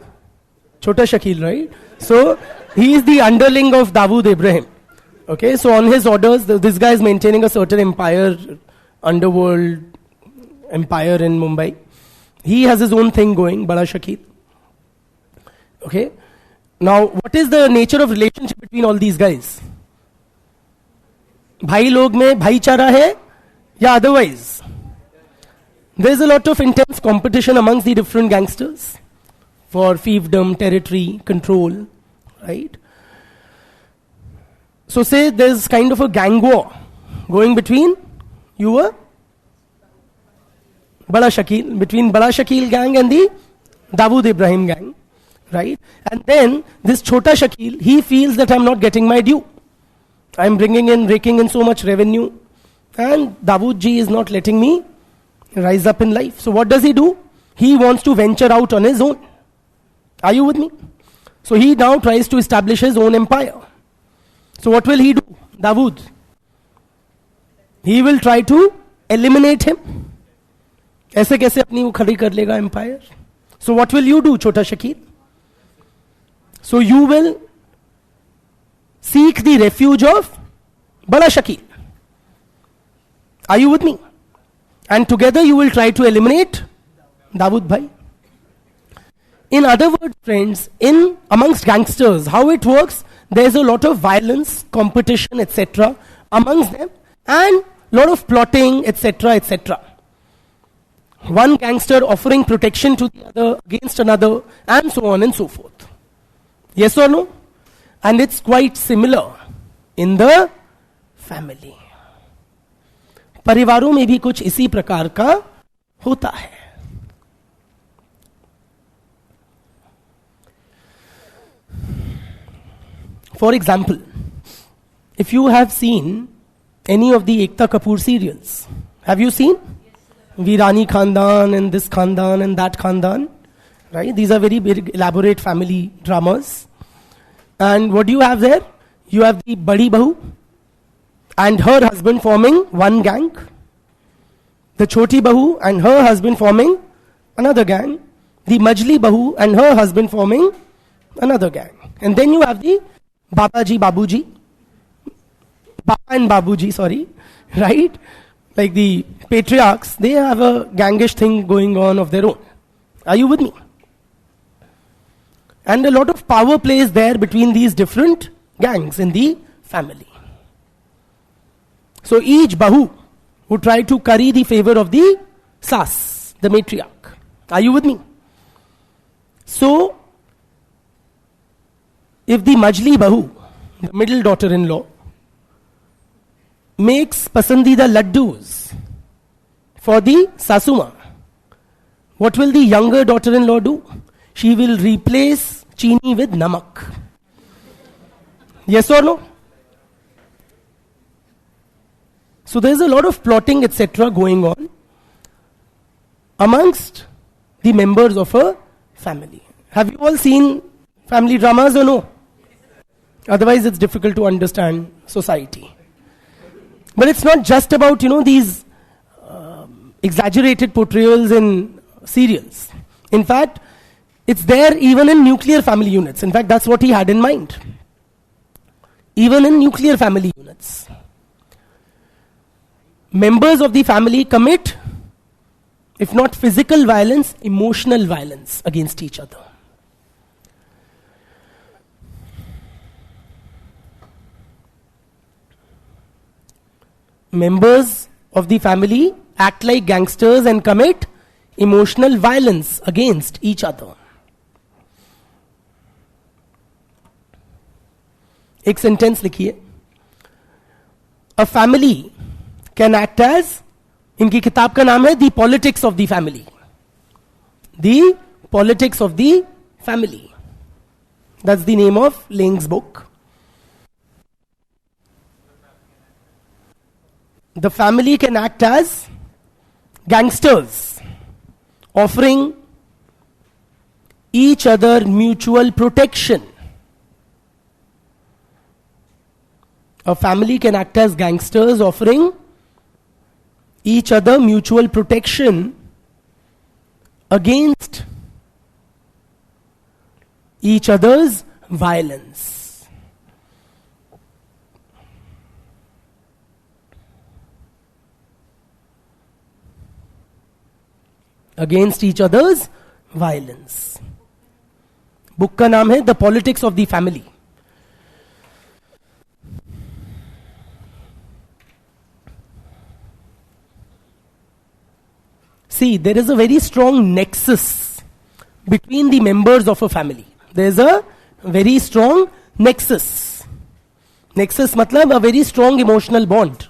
A: Chota Shakil, right? So he is the underling of Dawood Ibrahim. Okay, so on his orders, this guy is maintaining a certain empire, underworld empire in Mumbai. He has his own thing going, Bada Shakil. Okay, now what is the nature of relationship between all these guys? भाई लोग में भाईचारा है या otherwise? There is a lot of intense competition amongst the different gangsters for fiefdom, territory, control, right? So say there's kind of a gang war going between you were Bada Shakil, between Bada Shakil gang and the Dawood Ibrahim gang, right? And then this Chota Shakil, he feels that I'm not getting my due. I'm raking in so much revenue, and Dawood ji is not letting me rise up in life. So what does he do? He wants to venture out on his own. Are you with me? So he now tries to establish his own empire. So what will he do? Dawood. He will try to eliminate him. ऐसे कैसे अपनी वो खड़ी कर लेगा empire? So what will you do, Chota Shakil? So you will seek the refuge of Bada Shakil. Are you with me? And together you will try to eliminate Dawood Bhai. In other words, friends, in amongst gangsters, how it works, there's a lot of violence, competition, etc. amongst them, and lot of plotting, etc., etc. One gangster offering protection to the other against another, and so on and so forth. Yes or no? And it's quite similar in the family. परिवारों में भी कुछ इसी प्रकार का होता है. For example, if you have seen any of the Ekta Kapoor serials, have you seen? Veerani Khandan and this Khandan and that Khandan, right? These are very big, elaborate family dramas. And what do you have there? You have the Badi Bahu and her husband forming one gang. The Choti Bahu and her husband forming another gang. The Majli Bahu and her husband forming another gang. And then you have the Babaji, Babuji, Baba and Babuji, sorry, right? Like the patriarchs, they have a gangish thing going on of their own. Are you with me? And a lot of power plays there between these different gangs in the family. So each Bahu would try to curry the favor of the Sas, the matriarch. Are you with me? So, if the Majli Bahu, the middle daughter-in-law, makes pasandida laddus for the Sasuma, what will the younger daughter-in-law do? She will replace chini with namak. Yes or no? So there's a lot of plotting, etc. going on amongst the members of a family. Have you all seen family dramas or no? Otherwise it's difficult to understand society. But it's not just about, these exaggerated portrayals in serials. In fact, it's there even in nuclear family units. In fact, that's what he had in mind. Even in nuclear family units. Members of the family commit, if not physical violence, emotional violence against each other. Members of the family act like gangsters and commit emotional violence against each other. एक sentence लिखिए. A family can act as इनकी किताब का नाम है the politics of the family. The politics of the family. That's the name of Laing's book. The family can act as gangsters, offering each other mutual protection. A family can act as gangsters, offering each other mutual protection against each other's violence. Against each other's violence. Book का नाम है the politics of the family. See, there is a very strong nexus between the members of a family. There is a very strong nexus. Nexus matlab a very strong emotional bond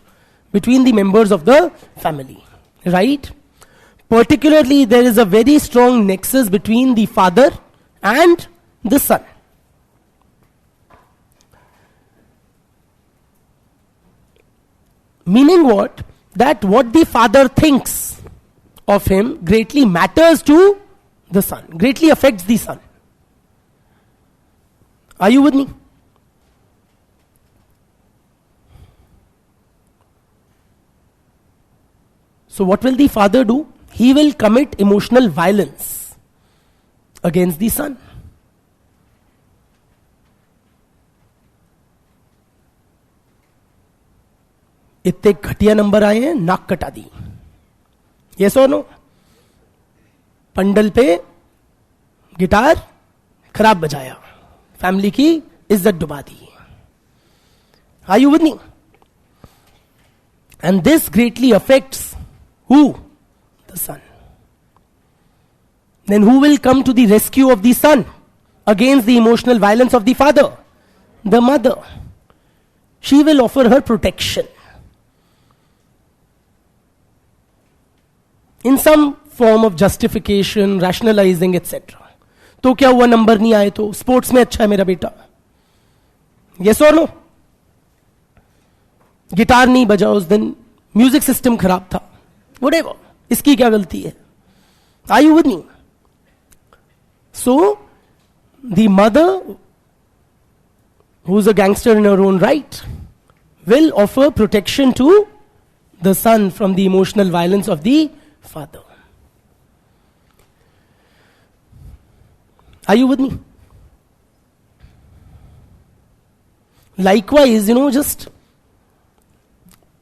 A: between the members of the family. Right? Particularly, there is a very strong nexus between the father and the son. Meaning what? That what the father thinks of him greatly matters to the son, greatly affects the son. Are you with me? So what will the father do? He will commit emotional violence against the son. इतने घटिया number आए हैं, नाक कटा दी. Yes और no? Pandal पे guitar खराब बजाया, फैमिली की इज्जत डुबा दी. Are you with me? And this greatly affects who? The son. Then who will come to the rescue of the son against the emotional violence of the father? The mother. She will offer her protection. In some form of justification, rationalizing, etc. तो क्या हुआ number नहीं आए तो? Sports में अच्छा है मेरा बेटा. Yes or no? गिटार नहीं बजा उस दिन, म्यूजिक सिस्टम खराब था. Whatever. इसकी क्या गलती है? Are you with me? So, the mother, who's a gangster in her own right, will offer protection to the son from the emotional violence of the father. Are you with me? Likewise, just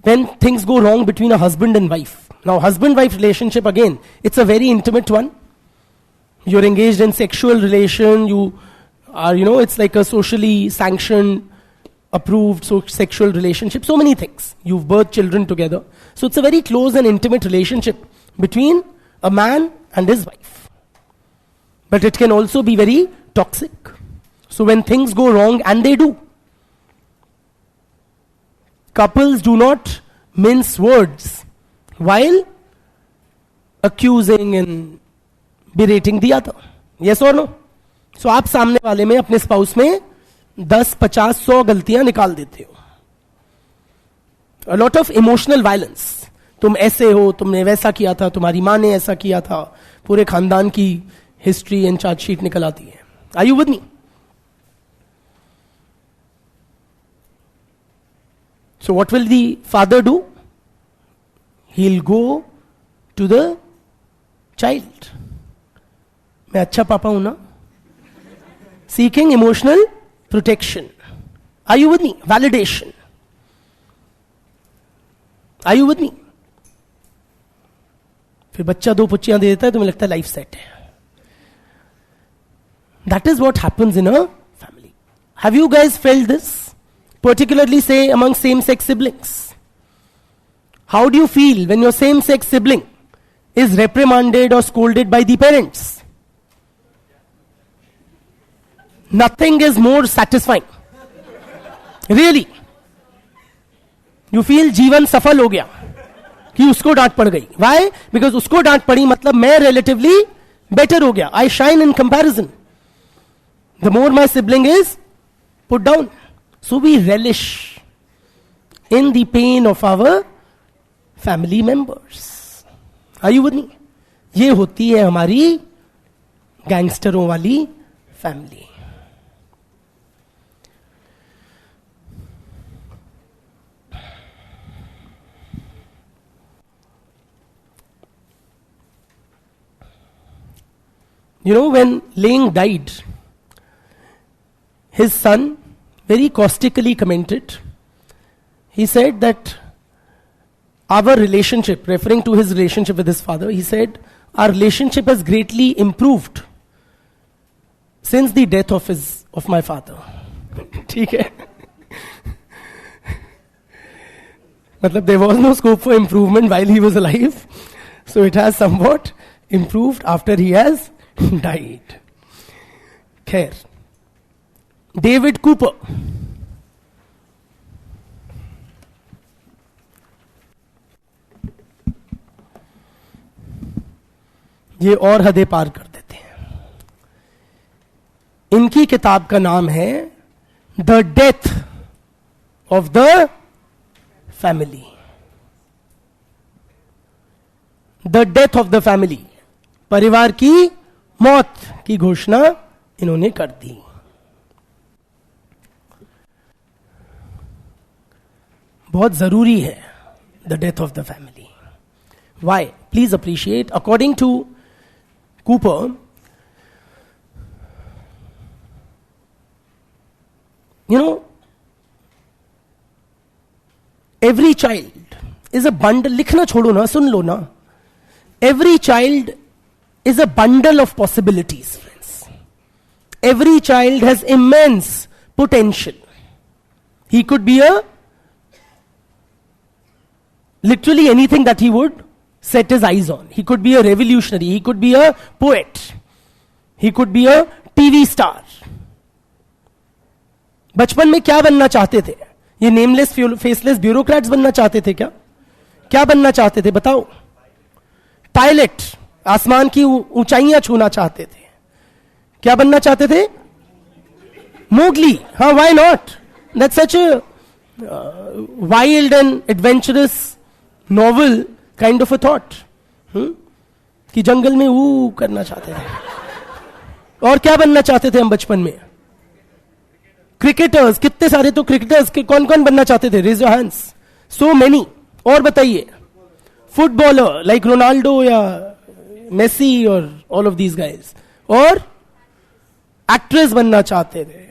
A: when things go wrong between a husband and wife. Now, husband-wife relationship, again, it's a very intimate one. You're engaged in sexual relation. You are, it's like a socially sanctioned, approved sexual relationship. So many things. You've birthed children together. So it's a very close and intimate relationship between a man and his wife. But it can also be very toxic. So when things go wrong, and they do, couples do not mince words while accusing and berating the other. Yes or no? So आप सामने वाले में, अपने spouse में 10, 50, 100 गलतियां निकाल देते हो. A lot of emotional violence. तुम ऐसे हो, तुमने वैसा किया था, तुम्हारी माँ ने ऐसा किया था, पूरे खानदान की हिस्ट्री एंड चार्जशीट निकल आती है. Are you with me? So what will the father do? He'll go to the child. मैं अच्छा पापा हूं ना? Seeking emotional protection. Are you with me? Validation. Are you with me? फिर बच्चा 2 पुच्चियां दे देता है, तुम्हें लगता है लाइफ सेट है. That is what happens in a family. Have you guys felt this? Particularly, say, among same-sex siblings. How do you feel when your same-sex sibling is reprimanded or scolded by the parents? Nothing is more satisfying. Really. You feel जीवन सफल हो गया कि उसको डांट पड़ गई. Y? Because उसको डांट पड़ी मतलब मैं रिलेटिवली बेटर हो गया. I shine in comparison. The more my sibling is put down. So we relish in the pain of our family members. Are you with me? ये होती है हमारी गैंगस्टरों वाली family. You know, when Ling died, his son very caustically commented. He said that our relationship, referring to his relationship with his father, he said, our relationship has greatly improved since the death of my father. ठीक है? मतलब there was no scope for improvement while he was alive, so it has somewhat improved after he has died. खैर, David Cooper. ये और हदें पार कर देते हैं. इनकी किताब का नाम है the death of the family. The death of the family. परिवार की मौत की घोषणा इन्होंने कर दी. बहुत जरूरी है the death of the family. Why? Please appreciate. According to Cooper, you know, every child is a bundle. लिखना छोड़ो ना, सुन लो ना. Every child is a bundle of possibilities, friends. Every child has immense potential. He could be literally anything that he would set his eyes on. He could be a revolutionary. He could be a poet. He could be a TV star. बचपन में क्या बनना चाहते थे? ये nameless faceless bureaucrats बनना चाहते थे क्या? क्या बनना चाहते थे बताओ? पायलट. आसमान की ऊंचाइयां छूना चाहते थे. क्या बनना चाहते थे? मोगली. हाँ, why not? That's such a wild and adventurous novel kind of a thought. कि जंगल में वो करना चाहते थे. और क्या बनना चाहते थे हम बचपन में? क्रिकेटर्स. कितने सारे तो क्रिकेटर्स के कौन कौन बनना चाहते थे? Raise your hands. So many. और बताइए. फुटबॉलर लाइक रोनाल्डो या मेसी और ऑल ऑफ दीज गाइज. और एक्ट्रेस बनना चाहते थे.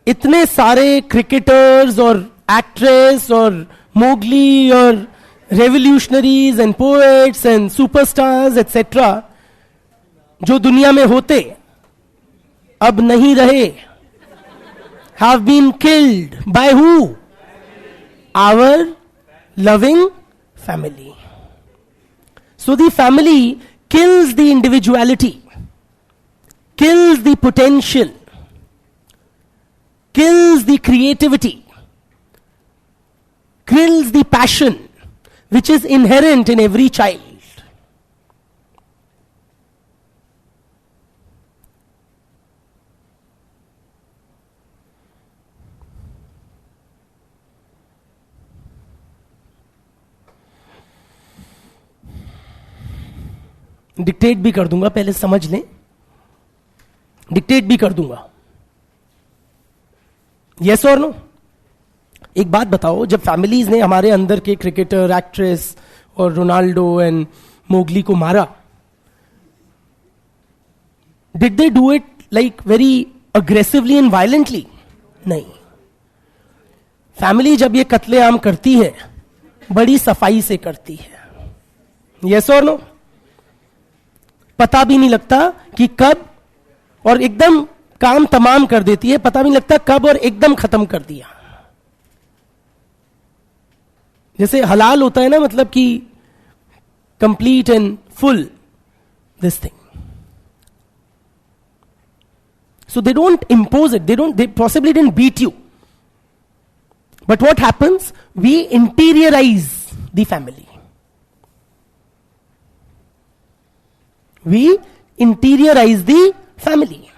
A: इतने सारे क्रिकेटर्स और एक्ट्रेस और मोगली और revolutionaries and poets and superstars etcetera जो दुनिया में होते अब नहीं रहे. Have been killed by who? Our loving family. So the family kills the individuality, kills the potential, kills the creativity, kills the passion which is inherent in every child. Dictate भी कर दूंगा, पहले समझ लें. डिक्टेट भी कर दूंगा. Yes और नो? एक बात बताओ, जब फैमिलीज ने हमारे अंदर के क्रिकेटर, एक्ट्रेस और रोनाल्डो एंड मोगली को मारा, did they do it like very aggressively and violently? नहीं. फैमिली जब ये कत्लेआम करती है बड़ी सफाई से करती है. यस और नो? पता भी नहीं लगता कि कब, और एकदम काम तमाम कर देती है. पता भी नहीं लगता कब और एकदम खत्म कर दिया. जैसे हलाल होता है ना, मतलब कि complete and full this thing. So they don't impose it. They possibly didn't beat you, But what happens? We interiorize the family. We interiorize the family.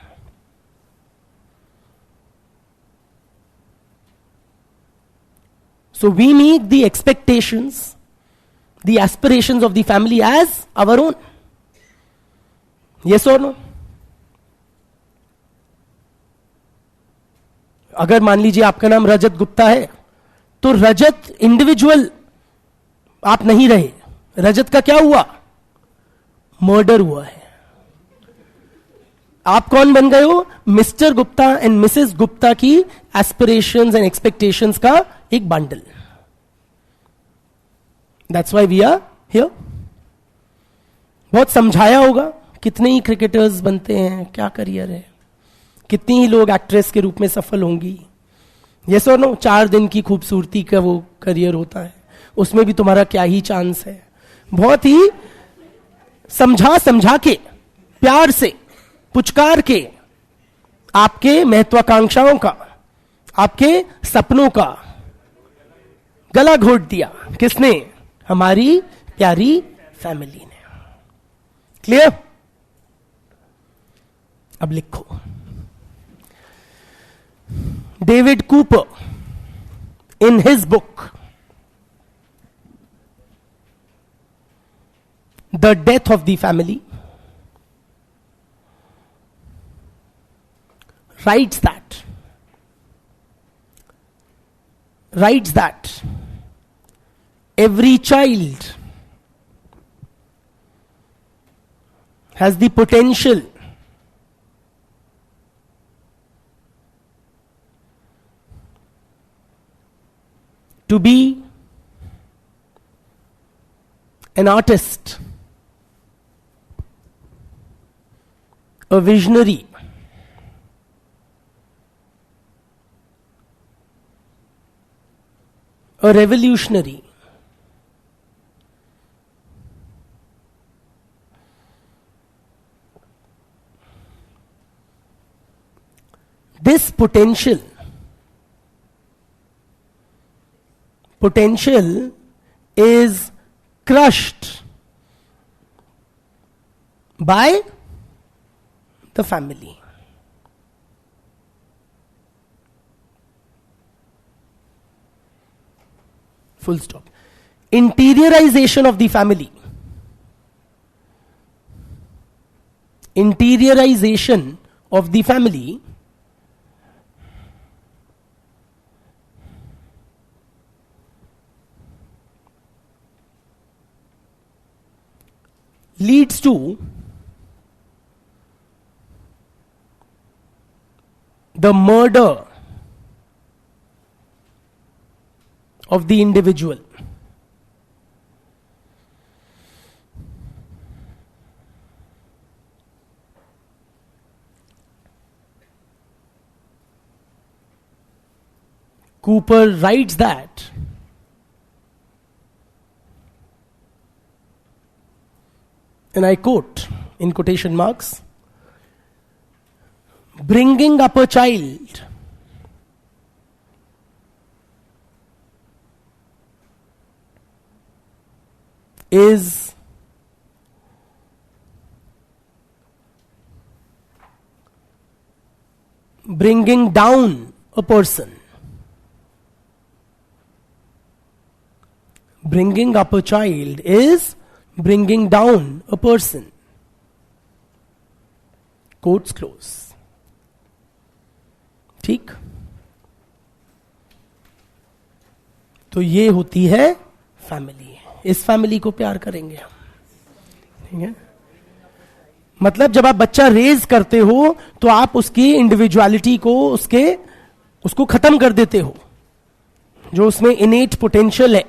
A: So we make the expectations, the aspirations of the family as our own. Yes or no? अगर मान लीजिए आपका नाम रजत गुप्ता है, तो रजत individual आप नहीं रहे. रजत का क्या हुआ? मर्डर हुआ है. आप कौन बन गए हो? Mr Gupta and Mrs Gupta की एस्पिरेशंस एंड एक्सपेक्टेशंस का एक bundle. That's why we are here. बहुत समझाया होगा, कितने ही क्रिकेटर्स बनते हैं, क्या करियर है, कितनी ही लोग एक्ट्रेस के रूप में सफल होंगी. यस और नो? 4 दिन की खूबसूरती का वो करियर होता है, उसमें भी तुम्हारा क्या ही चांस है. बहुत ही समझा समझा के, प्यार से पुचकार के, आपके महत्वाकांक्षाओं का, आपके सपनों का गला घोट दिया. किसने? हमारी प्यारी फैमिली ने. क्लियर? अब लिखो. David Cooper in his book the death of the family writes that every child has the potential to be an artist, a visionary, a revolutionary, this potential is crushed by the family. Full stop. Interiorization of the family. Interiorization of the family leads to the murder of the individual. Cooper writes that and I quote in quotation marks, bringing up a child is bringing down a person. Bringing up a child is bringing down a person. Quotes close. ठीक? तो ये होती है family. इस family को प्यार करेंगे हम. ठीक है? मतलब जब आप बच्चा रेज करते हो तो आप उसकी इंडिविजुअलिटी को, उसको खत्म कर देते हो, जो उसमें इनेट पोटेंशियल है.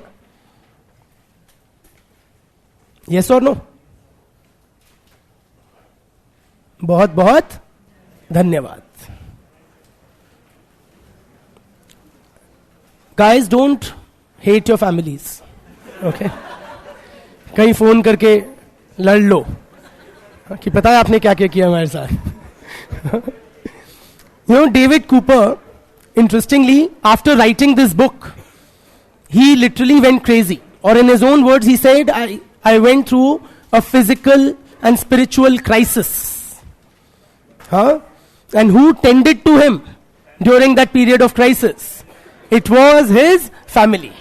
A: यस और नो? बहुत बहुत धन्यवाद. Guys, don't hate your families. Okay? कहीं फोन करके लड़ लो कि पता है आपने क्या क्या किया हमारे साथ. You know, David Cooper Interestingly, after writing this book, he literally went crazy. Or in his own words, he said, I went through a physical and spiritual crisis. Huh? And who tended to him during that period of crisis? It was his family.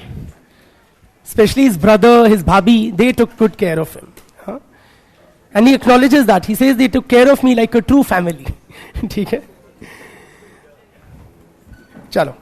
A: Especially his brother, his bhabhi, they took good care of him. Huh? And he acknowledges that. He says they took care of me like a true family. ठीक है? चलो.